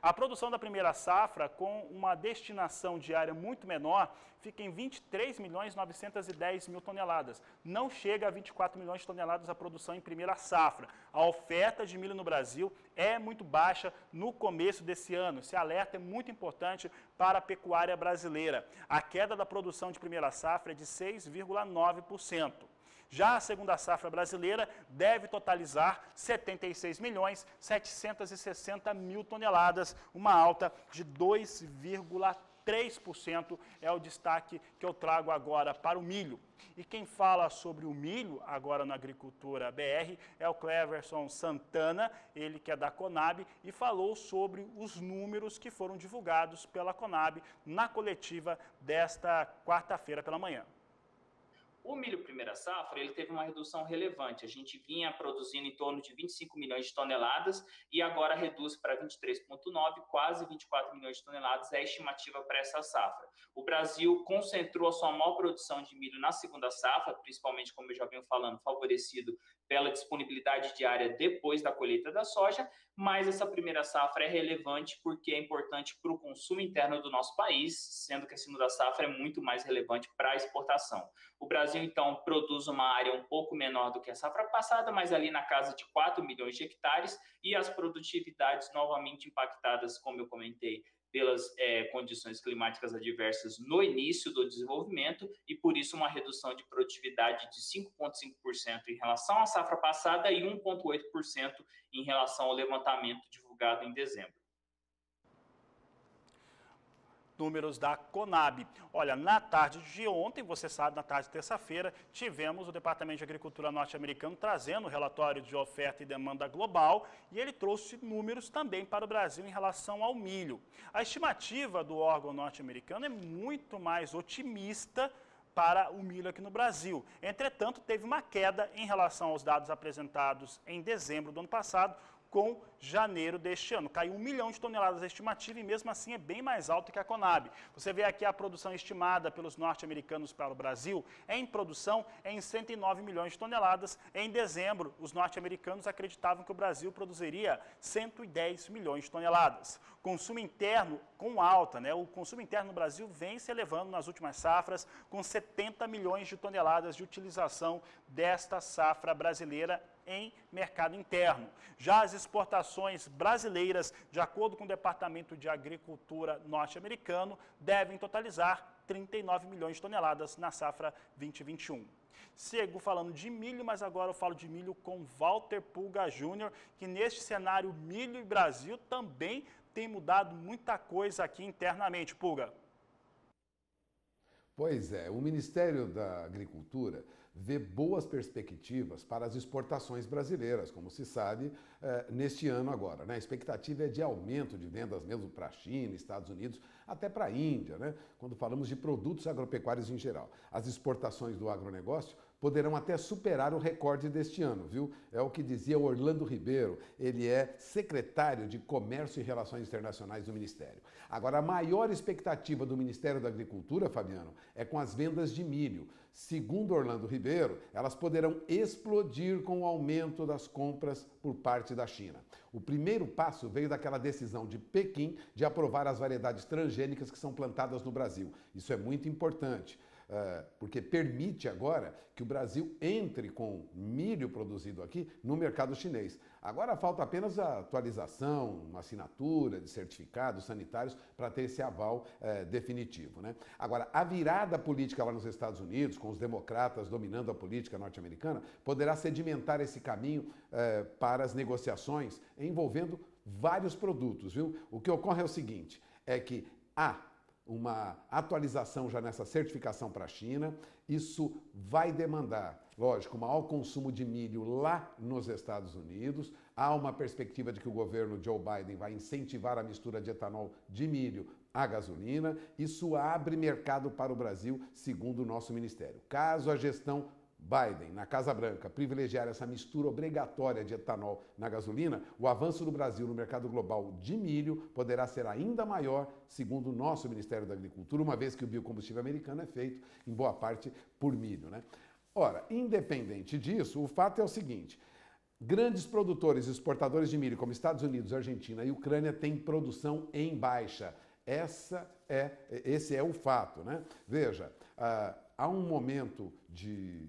A produção da primeira safra, com uma destinação diária muito menor, fica em 23.910.000 toneladas. Não chega a 24 milhões de toneladas a produção em primeira safra. A oferta de milho no Brasil é muito baixa no começo desse ano. Esse alerta é muito importante para a pecuária brasileira. A queda da produção de primeira safra é de 6,9%. Já a segunda safra brasileira deve totalizar 76.760.000 toneladas, uma alta de 2,3%, é o destaque que eu trago agora para o milho. E quem fala sobre o milho, agora na Agricultura BR, é o Cleverson Santana, ele que é da Conab, e falou sobre os números que foram divulgados pela Conab na coletiva desta quarta-feira pela manhã. O milho primeira safra, ele teve uma redução relevante. A gente vinha produzindo em torno de 25 milhões de toneladas e agora reduz para 23,9, quase 24 milhões de toneladas é a estimativa para essa safra. O Brasil concentrou a sua maior produção de milho na segunda safra, principalmente, como eu já venho falando, favorecido pela disponibilidade diária depois da colheita da soja, mas essa primeira safra é relevante porque é importante para o consumo interno do nosso país, sendo que a segunda safra é muito mais relevante para a exportação. O Brasil, então, produz uma área um pouco menor do que a safra passada, mas ali na casa de 4 milhões de hectares, e as produtividades novamente impactadas, como eu comentei, pelas condições climáticas adversas no início do desenvolvimento, e por isso uma redução de produtividade de 5,5% em relação à safra passada e 1,8% em relação ao levantamento divulgado em dezembro. Números da Conab. Olha, na tarde de ontem, você sabe, na tarde de terça-feira, tivemos o Departamento de Agricultura norte-americano trazendo o relatório de oferta e demanda global e ele trouxe números também para o Brasil em relação ao milho. A estimativa do órgão norte-americano é muito mais otimista para o milho aqui no Brasil. Entretanto, teve uma queda em relação aos dados apresentados em dezembro do ano passado, com janeiro deste ano. Caiu 1 milhão de toneladas a estimativa e mesmo assim é bem mais alto que a Conab. Você vê aqui a produção estimada pelos norte-americanos para o Brasil, em produção em 109 milhões de toneladas. Em dezembro, os norte-americanos acreditavam que o Brasil produziria 110 milhões de toneladas. Consumo interno com alta, né? O consumo interno no Brasil vem se elevando nas últimas safras, com 70 milhões de toneladas de utilização desta safra brasileira em mercado interno. Já as exportações brasileiras, de acordo com o Departamento de Agricultura norte-americano, devem totalizar 39 milhões de toneladas na safra 2021. Sigo falando de milho, mas agora eu falo de milho com Walter Pulga Júnior, que neste cenário milho e Brasil também tem mudado muita coisa aqui internamente. Pulga. Pois é, o Ministério da Agricultura vê boas perspectivas para as exportações brasileiras, como se sabe, neste ano agora, né? A expectativa é de aumento de vendas mesmo para a China, Estados Unidos, até para a Índia, né? Quando falamos de produtos agropecuários em geral. As exportações do agronegócio poderão até superar o recorde deste ano, viu? É o que dizia Orlando Ribeiro, ele é secretário de Comércio e Relações Internacionais do Ministério. Agora, a maior expectativa do Ministério da Agricultura, Fabiano, é com as vendas de milho. Segundo Orlando Ribeiro, elas poderão explodir com o aumento das compras por parte da China. O primeiro passo veio daquela decisão de Pequim de aprovar as variedades transgênicas que são plantadas no Brasil. Isso é muito importante, porque permite agora que o Brasil entre com milho produzido aqui no mercado chinês. Agora falta apenas a atualização, uma assinatura de certificados sanitários para ter esse aval definitivo, né? Agora, a virada política lá nos Estados Unidos, com os democratas dominando a política norte-americana, poderá sedimentar esse caminho para as negociações envolvendo vários produtos, viu? O que ocorre é o seguinte, é que há uma atualização já nessa certificação para a China, isso vai demandar, lógico, maior consumo de milho lá nos Estados Unidos, há uma perspectiva de que o governo Joe Biden vai incentivar a mistura de etanol de milho à gasolina, isso abre mercado para o Brasil, segundo o nosso ministério. Caso a gestão Biden, na Casa Branca, privilegiar essa mistura obrigatória de etanol na gasolina, o avanço do Brasil no mercado global de milho poderá ser ainda maior, segundo o nosso Ministério da Agricultura, uma vez que o biocombustível americano é feito, em boa parte, por milho, né? Ora, independente disso, o fato é o seguinte, grandes produtores e exportadores de milho, como Estados Unidos, Argentina e Ucrânia, têm produção em baixa. Esse é o fato, né? Veja, há um momento de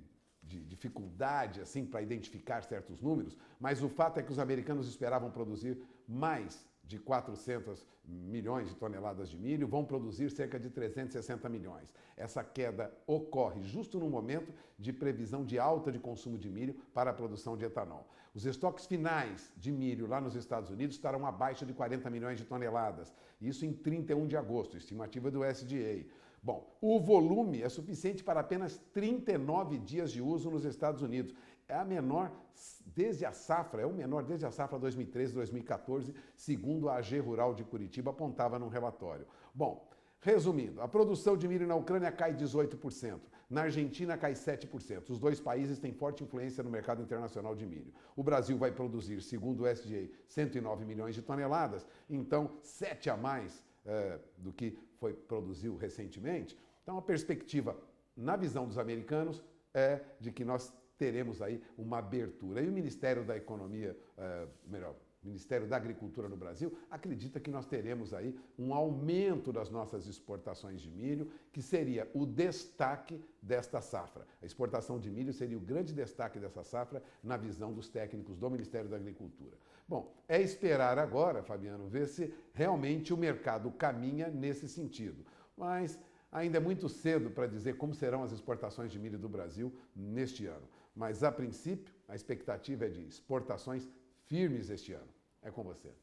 dificuldade assim para identificar certos números, mas o fato é que os americanos esperavam produzir mais de 400 milhões de toneladas de milho, vão produzir cerca de 360 milhões. Essa queda ocorre justo no momento de previsão de alta de consumo de milho para a produção de etanol. Os estoques finais de milho lá nos Estados Unidos estarão abaixo de 40 milhões de toneladas, isso em 31 de agosto, estimativa do USDA. Bom, o volume é suficiente para apenas 39 dias de uso nos Estados Unidos. É a menor desde a safra, é o menor desde a safra 2013-2014, segundo a AG Rural de Curitiba apontava num relatório. Bom, resumindo, a produção de milho na Ucrânia cai 18%, na Argentina cai 7%. Os dois países têm forte influência no mercado internacional de milho. O Brasil vai produzir, segundo o USDA, 109 milhões de toneladas, então 7 a mais do que produziu recentemente. Então a perspectiva, na visão dos americanos, é de que nós teremos aí uma abertura. E o Ministério da Economia, Ministério da Agricultura no Brasil, acredita que nós teremos aí um aumento das nossas exportações de milho, que seria o destaque desta safra. A exportação de milho seria o grande destaque dessa safra na visão dos técnicos do Ministério da Agricultura. Bom, é esperar agora, Fabiano, ver se realmente o mercado caminha nesse sentido. Mas ainda é muito cedo para dizer como serão as exportações de milho do Brasil neste ano. Mas, a princípio, a expectativa é de exportações firmes este ano. É com você.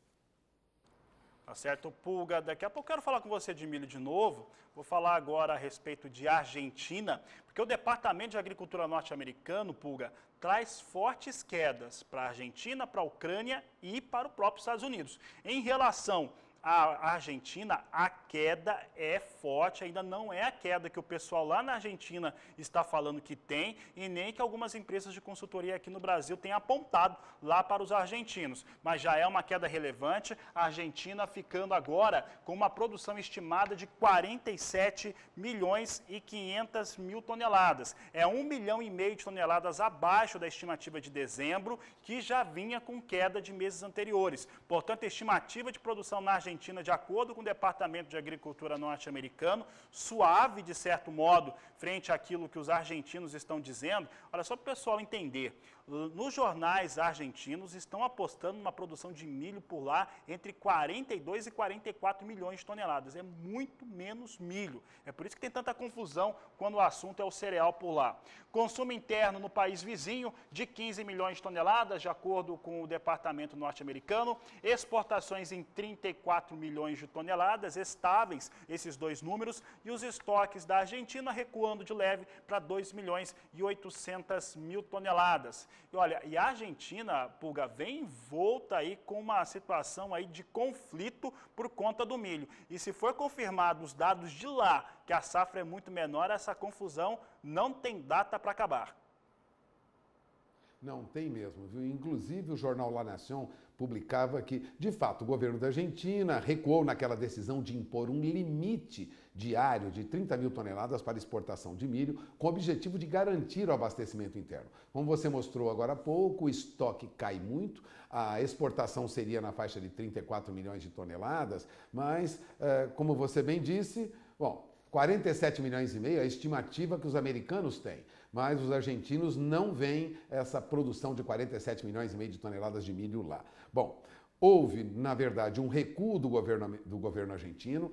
Tá certo, Pulga. Daqui a pouco eu quero falar com você de milho de novo. Vou falar agora a respeito de Argentina, porque o Departamento de Agricultura norte-americano, Pulga, traz fortes quedas para a Argentina, para a Ucrânia e para o próprio Estados Unidos. Em relação à Argentina, a queda é forte, ainda não é a queda que o pessoal lá na Argentina está falando que tem e nem que algumas empresas de consultoria aqui no Brasil têm apontado lá para os argentinos. Mas já é uma queda relevante, a Argentina ficando agora com uma produção estimada de 47 milhões e 500 mil toneladas. É 1,5 milhão de toneladas abaixo da estimativa de dezembro, que já vinha com queda de meses anteriores. Portanto, a estimativa de produção na Argentina, de acordo com o Departamento de Agricultura norte-americano, suave de certo modo, frente àquilo que os argentinos estão dizendo. Olha, só para o pessoal entender, nos jornais argentinos estão apostando numa produção de milho por lá entre 42 e 44 milhões de toneladas. É muito menos milho. É por isso que tem tanta confusão quando o assunto é o cereal por lá. Consumo interno no país vizinho de 15 milhões de toneladas, de acordo com o Departamento norte-americano. Exportações em 34 4 milhões de toneladas, estáveis esses dois números, e os estoques da Argentina recuando de leve para 2 milhões e 800 mil toneladas. E olha, e a Argentina, Pulga, vem envolta aí com uma situação aí de conflito por conta do milho. E se for confirmado os dados de lá, que a safra é muito menor, essa confusão não tem data para acabar. Não, tem mesmo, viu? Inclusive o jornal La Nación publicava que, de fato, o governo da Argentina recuou naquela decisão de impor um limite diário de 30 mil toneladas para exportação de milho, com o objetivo de garantir o abastecimento interno. Como você mostrou agora há pouco, o estoque cai muito, a exportação seria na faixa de 34 milhões de toneladas, mas, como você bem disse, bom, 47 milhões e meio é a estimativa que os americanos têm, mas os argentinos não veem essa produção de 47 milhões e meio de toneladas de milho lá. Bom, houve, na verdade, um recuo do governo argentino,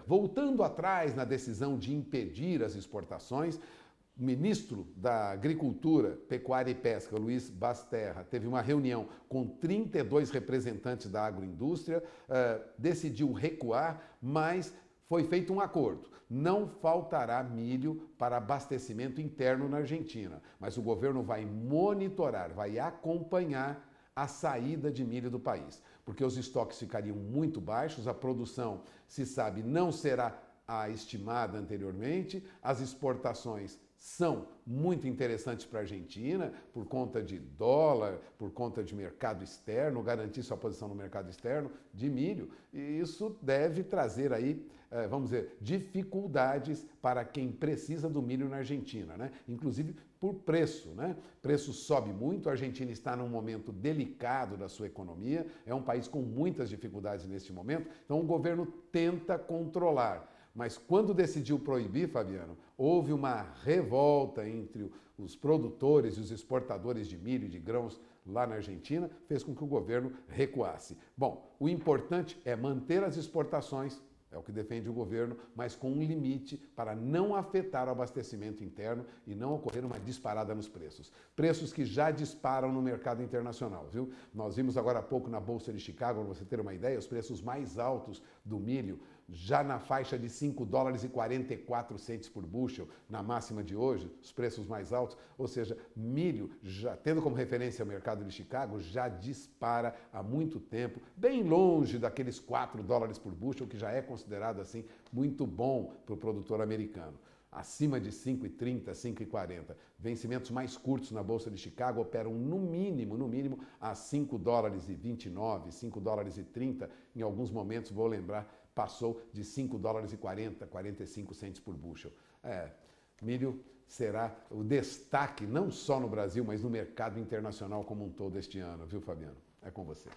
voltando atrás na decisão de impedir as exportações. O ministro da Agricultura, Pecuária e Pesca, Luiz Basterra, teve uma reunião com 32 representantes da agroindústria, decidiu recuar, mas foi feito um acordo. Não faltará milho para abastecimento interno na Argentina, mas o governo vai monitorar, vai acompanhar a saída de milho do país, porque os estoques ficariam muito baixos, a produção, se sabe, não será a estimada anteriormente, as exportações são muito interessantes para a Argentina, por conta de dólar, por conta de mercado externo, garantir sua posição no mercado externo de milho, e isso deve trazer aí, vamos dizer, dificuldades para quem precisa do milho na Argentina, né? Inclusive por preço, né? Preço sobe muito, a Argentina está num momento delicado da sua economia, é um país com muitas dificuldades neste momento, então o governo tenta controlar. Mas quando decidiu proibir, Fabiano, houve uma revolta entre os produtores e os exportadores de milho e de grãos lá na Argentina, fez com que o governo recuasse. Bom, o importante é manter as exportações, é o que defende o governo, mas com um limite para não afetar o abastecimento interno e não ocorrer uma disparada nos preços. Preços que já disparam no mercado internacional, viu? Nós vimos agora há pouco na Bolsa de Chicago, para você ter uma ideia, os preços mais altos do milho, já na faixa de 5 dólares e 44 centes por bushel, na máxima de hoje, os preços mais altos, ou seja, milho, já tendo como referência o mercado de Chicago, já dispara há muito tempo, bem longe daqueles 4 dólares por bushel, que já é considerado assim muito bom para o produtor americano. Acima de 5,30, 5,40. Vencimentos mais curtos na Bolsa de Chicago operam no mínimo, a 5 dólares e 29, 5 dólares e 30, em alguns momentos, vou lembrar, passou de 5 dólares e 40, 45 centes por bushel. Milho será o destaque não só no Brasil, mas no mercado internacional como um todo este ano, viu, Fabiano? É com você.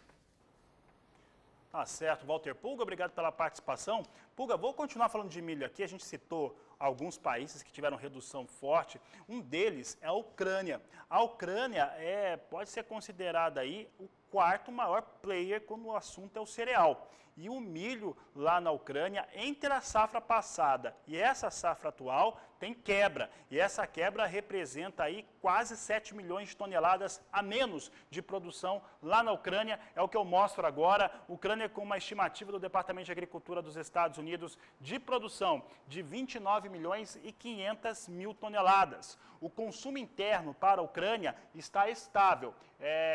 Tá certo, Walter Pulga, obrigado pela participação. Pulga, vou continuar falando de milho aqui, a gente citou alguns países que tiveram redução forte, um deles é a Ucrânia. A Ucrânia pode ser considerada aí o quarto maior player quando o assunto é o cereal. E o milho lá na Ucrânia, entre a safra passada e essa safra atual, tem quebra. E essa quebra representa aí quase 7 milhões de toneladas a menos de produção lá na Ucrânia. É o que eu mostro agora. Ucrânia com uma estimativa do Departamento de Agricultura dos Estados Unidos de produção de 29 milhões e 500 mil toneladas. O consumo interno para a Ucrânia está estável,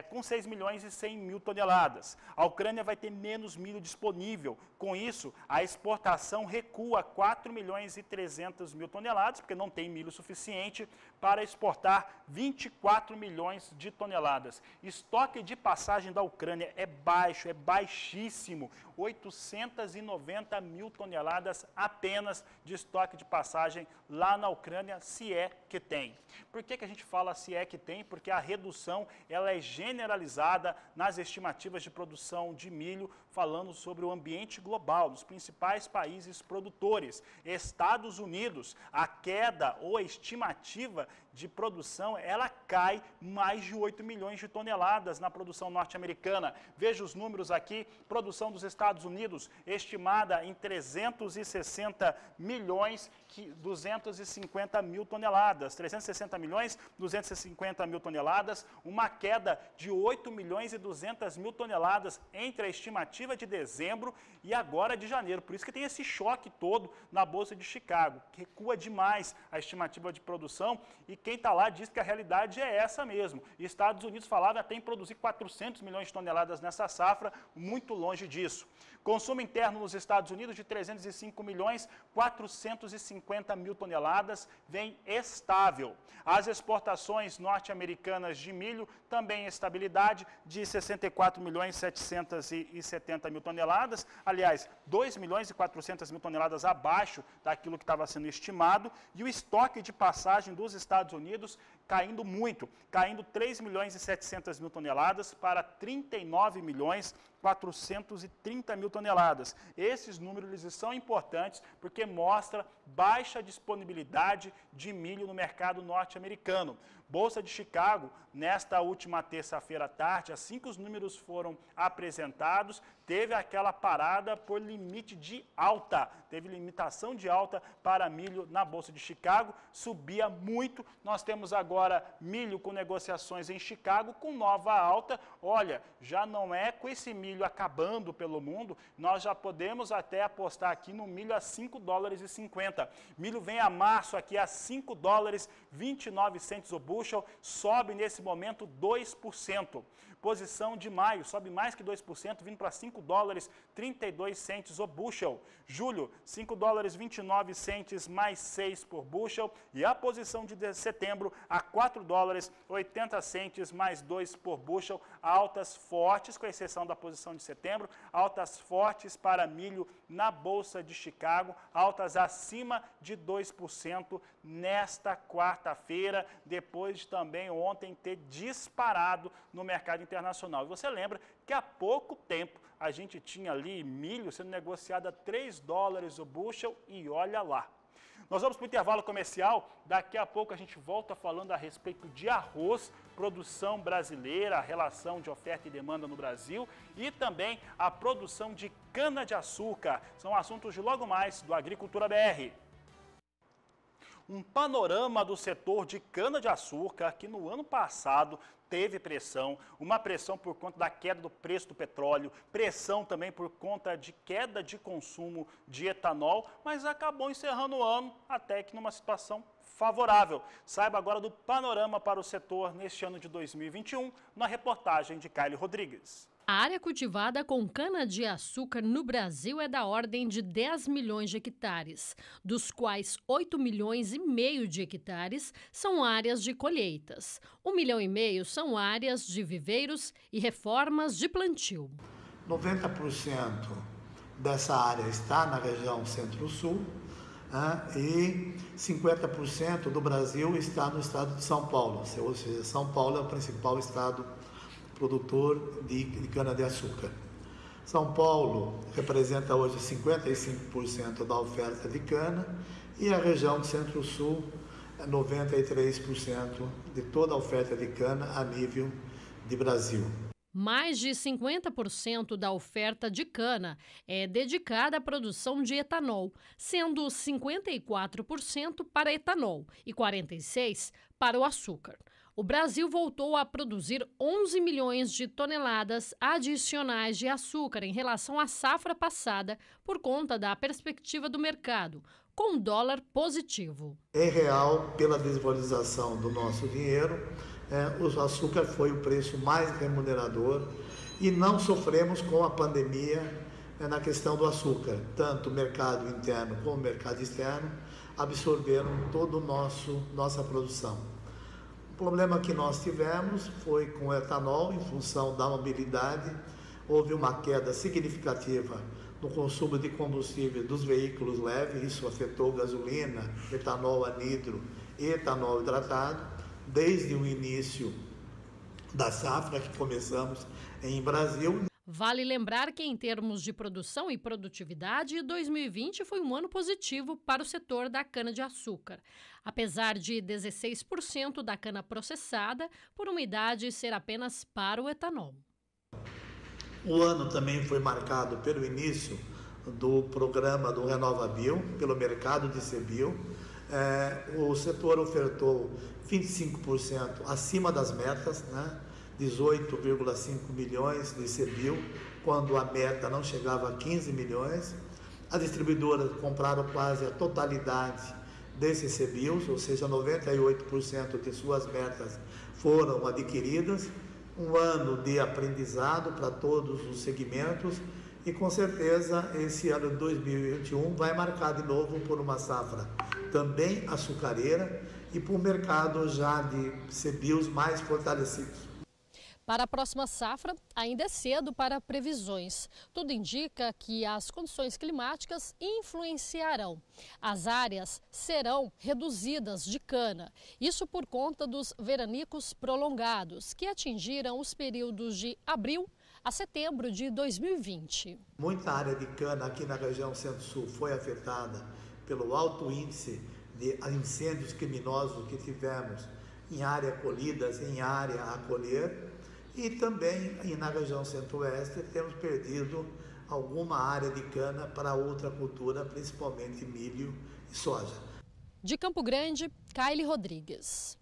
com 6 milhões e 100 mil toneladas. A Ucrânia vai ter menos milho disponível. Com isso, a exportação recua 4 milhões e 300 mil toneladas, porque não tem milho suficiente para exportar 24 milhões de toneladas. Estoque de passagem da Ucrânia é baixo, é baixíssimo. 890 mil toneladas apenas de estoque de passagem lá na Ucrânia, se é que tem. Por que a gente fala se é que tem? Porque a redução ela é generalizada nas estimativas de produção de milho, falando sobre o ambiente global, dos principais países produtores. Estados Unidos, a queda ou a estimativa de produção, ela cai mais de 8 milhões de toneladas na produção norte-americana. Veja os números aqui, produção dos Estados Unidos estimada em 360 milhões 250 mil toneladas, 360 milhões 250 mil toneladas, uma queda de 8 milhões e 200 mil toneladas entre a estimativa de dezembro e agora de janeiro. Por isso que tem esse choque todo na Bolsa de Chicago, que recua demais a estimativa de produção e quem está lá diz que a realidade é essa mesmo. E Estados Unidos falava até em produzir 400 milhões de toneladas nessa safra, muito longe disso. Consumo interno nos Estados Unidos de 305 milhões 450 mil toneladas, vem estável. As exportações norte-americanas de milho também em estabilidade de 64 milhões 770 mil toneladas, aliás, 2 milhões e 400 mil toneladas abaixo daquilo que estava sendo estimado, e o estoque de passagem dos Estados Unidos caindo muito, caindo 3 milhões e 700 mil toneladas para 39 milhões 430 mil toneladas. Esses números são importantes porque mostra baixa disponibilidade de milho no mercado norte-americano. Bolsa de Chicago, nesta última terça-feira à tarde, assim que os números foram apresentados, teve aquela parada por limite de alta, teve limitação de alta para milho na Bolsa de Chicago, subia muito. Nós temos agora milho com negociações em Chicago com nova alta. Olha, já não é com esse milho acabando pelo mundo, nós já podemos até apostar aqui no milho a 5 dólares e 50. Milho vem a março aqui a 5 dólares 29 centos o bushel, sobe nesse momento 2%. Posição de maio, sobe mais que 2%, vindo para 5 dólares 32 centos o bushel. Julho, 5 dólares 29 centos mais 6 por bushel. E a posição de setembro a 4 dólares 80 centos mais 2 por bushel. Altas fortes, com exceção da posição de setembro, altas fortes para milho na Bolsa de Chicago, altas acima de 2% nesta quarta-feira, depois de também ontem ter disparado no mercado internacional. E você lembra que há pouco tempo a gente tinha ali milho sendo negociado a 3 dólares o bushel e olha lá. Nós vamos para o intervalo comercial, daqui a pouco a gente volta falando a respeito de arroz, produção brasileira, a relação de oferta e demanda no Brasil e também a produção de cana-de-açúcar. São assuntos de logo mais do Agricultura BR. Um panorama do setor de cana-de-açúcar que no ano passado teve pressão, uma pressão por conta da queda do preço do petróleo, pressão também por conta de queda de consumo de etanol, mas acabou encerrando o ano até que numa situação favorável. Saiba agora do panorama para o setor neste ano de 2021, na reportagem de Kylie Rodrigues. A área cultivada com cana-de-açúcar no Brasil é da ordem de 10 milhões de hectares, dos quais 8 milhões e meio de hectares são áreas de colheitas. 1,5 milhão são áreas de viveiros e reformas de plantio. 90% dessa área está na região Centro-Sul, e 50% do Brasil está no estado de São Paulo, ou seja, São Paulo é o principal estado produtor de cana-de-açúcar. São Paulo representa hoje 55% da oferta de cana e a região do Centro-Sul 93% de toda a oferta de cana a nível de Brasil. Mais de 50% da oferta de cana é dedicada à produção de etanol, sendo 54% para etanol e 46% para o açúcar. O Brasil voltou a produzir 11 milhões de toneladas adicionais de açúcar em relação à safra passada por conta da perspectiva do mercado, com dólar positivo. Em real, pela desvalorização do nosso dinheiro, o açúcar foi o preço mais remunerador e não sofremos com a pandemia na questão do açúcar. Tanto o mercado interno como o mercado externo absorveram toda a nossa produção. O problema que nós tivemos foi com o etanol, em função da mobilidade, houve uma queda significativa no consumo de combustível dos veículos leves, isso afetou gasolina, etanol anidro e etanol hidratado, desde o início da safra que começamos em Brasil. Vale lembrar que, em termos de produção e produtividade, 2020 foi um ano positivo para o setor da cana-de-açúcar, apesar de 16% da cana processada por umidade ser apenas para o etanol. O ano também foi marcado pelo início do programa do RenovaBio, pelo mercado de CBio. O setor ofertou 25% acima das metas, né? 18,5 milhões de CBio, quando a meta não chegava a 15 milhões. As distribuidoras compraram quase a totalidade desses CBios, ou seja, 98% de suas metas foram adquiridas. Um ano de aprendizado para todos os segmentos e, com certeza, esse ano de 2021 vai marcar de novo por uma safra também açucareira e por um mercado já de CBios mais fortalecidos. Para a próxima safra, ainda é cedo para previsões. Tudo indica que as condições climáticas influenciarão. As áreas serão reduzidas de cana. Isso por conta dos veranicos prolongados, que atingiram os períodos de abril a setembro de 2020. Muita área de cana aqui na região Centro-Sul foi afetada pelo alto índice de incêndios criminosos que tivemos em área colhidas, em área a colher. E também na região Centro-Oeste temos perdido alguma área de cana para outra cultura, principalmente milho e soja. De Campo Grande, Kaile Rodrigues.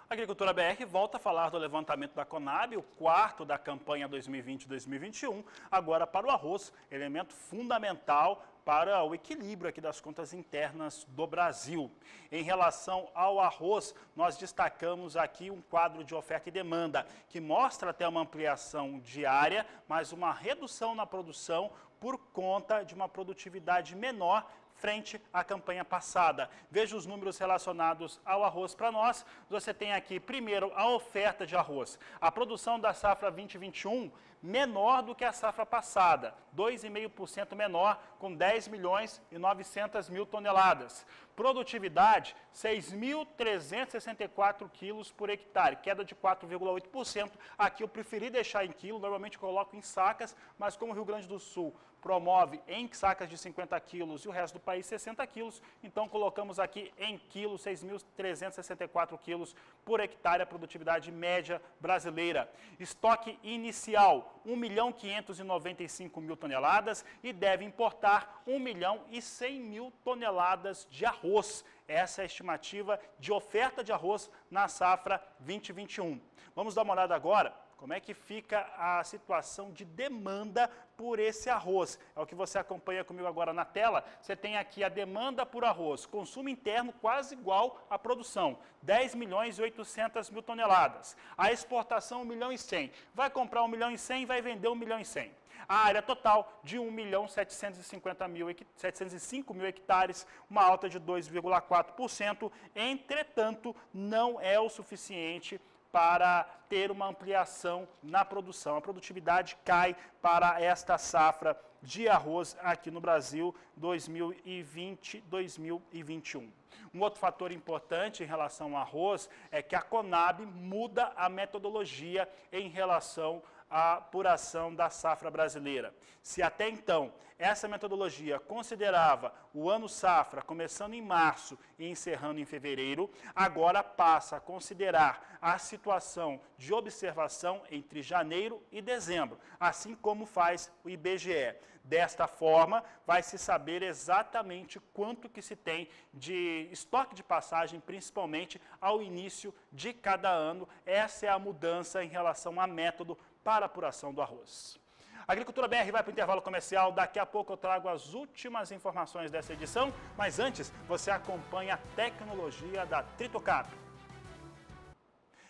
A Agricultura BR volta a falar do levantamento da Conab, o quarto da campanha 2020-2021, agora para o arroz, elemento fundamental para o equilíbrio aqui das contas internas do Brasil. Em relação ao arroz, nós destacamos aqui um quadro de oferta e demanda, que mostra até uma ampliação diária, mas uma redução na produção por conta de uma produtividade menor frente à campanha passada. Veja os números relacionados ao arroz para nós. Você tem aqui, primeiro, a oferta de arroz. A produção da safra 2021 menor do que a safra passada, 2,5% menor, com 10 milhões e 900 mil toneladas. Produtividade, 6.364 quilos por hectare, queda de 4,8%. Aqui eu preferi deixar em quilo, normalmente coloco em sacas, mas como o Rio Grande do Sul promove em sacas de 50 quilos e o resto do país 60 quilos, então colocamos aqui em quilos 6.364 quilos por hectare, a produtividade média brasileira. Estoque inicial, 1.595.000 toneladas e deve importar 1.100.000 toneladas de arroz. Essa é a estimativa de oferta de arroz na safra 2021. Vamos dar uma olhada agora como é que fica a situação de demanda por esse arroz. É o que você acompanha comigo agora na tela. Você tem aqui a demanda por arroz, consumo interno quase igual à produção, 10.800.000 toneladas. A exportação 1.100.000. Vai comprar 1.100.000, vai vender 1.100.000. A área total de 1.705.000 hectares, uma alta de 2,4%. Entretanto, não é o suficiente para ter uma ampliação na produção. A produtividade cai para esta safra de arroz aqui no Brasil 2020-2021. Um outro fator importante em relação ao arroz é que a Conab muda a metodologia em relação à apuração da safra brasileira. Se até então essa metodologia considerava o ano safra começando em março e encerrando em fevereiro, agora passa a considerar a situação de observação entre janeiro e dezembro, assim como faz o IBGE. Desta forma, vai se saber exatamente quanto que se tem de estoque de passagem, principalmente ao início de cada ano. Essa é a mudança em relação a método para a apuração do arroz. A Agricultura BR vai para o intervalo comercial, daqui a pouco eu trago as últimas informações dessa edição, mas antes você acompanha a tecnologia da Tritocap.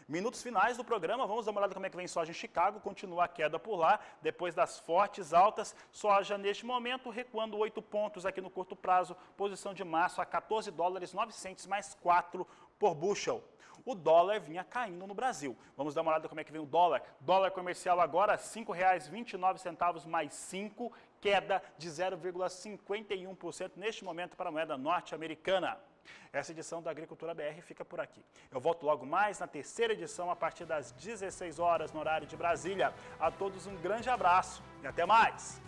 Minutos finais do programa, vamos dar uma olhada como é que vem soja em Chicago, continua a queda por lá, depois das fortes altas, soja neste momento recuando 8 pontos aqui no curto prazo, posição de março a $14,09 mais 4 por bushel. O dólar vinha caindo no Brasil. Vamos dar uma olhada como é que vem o dólar. Dólar comercial agora, R$ 5,29 mais 5, queda de 0,51% neste momento para a moeda norte-americana. Essa edição da Agricultura BR fica por aqui. Eu volto logo mais na terceira edição, a partir das 16 horas, no horário de Brasília. A todos um grande abraço e até mais!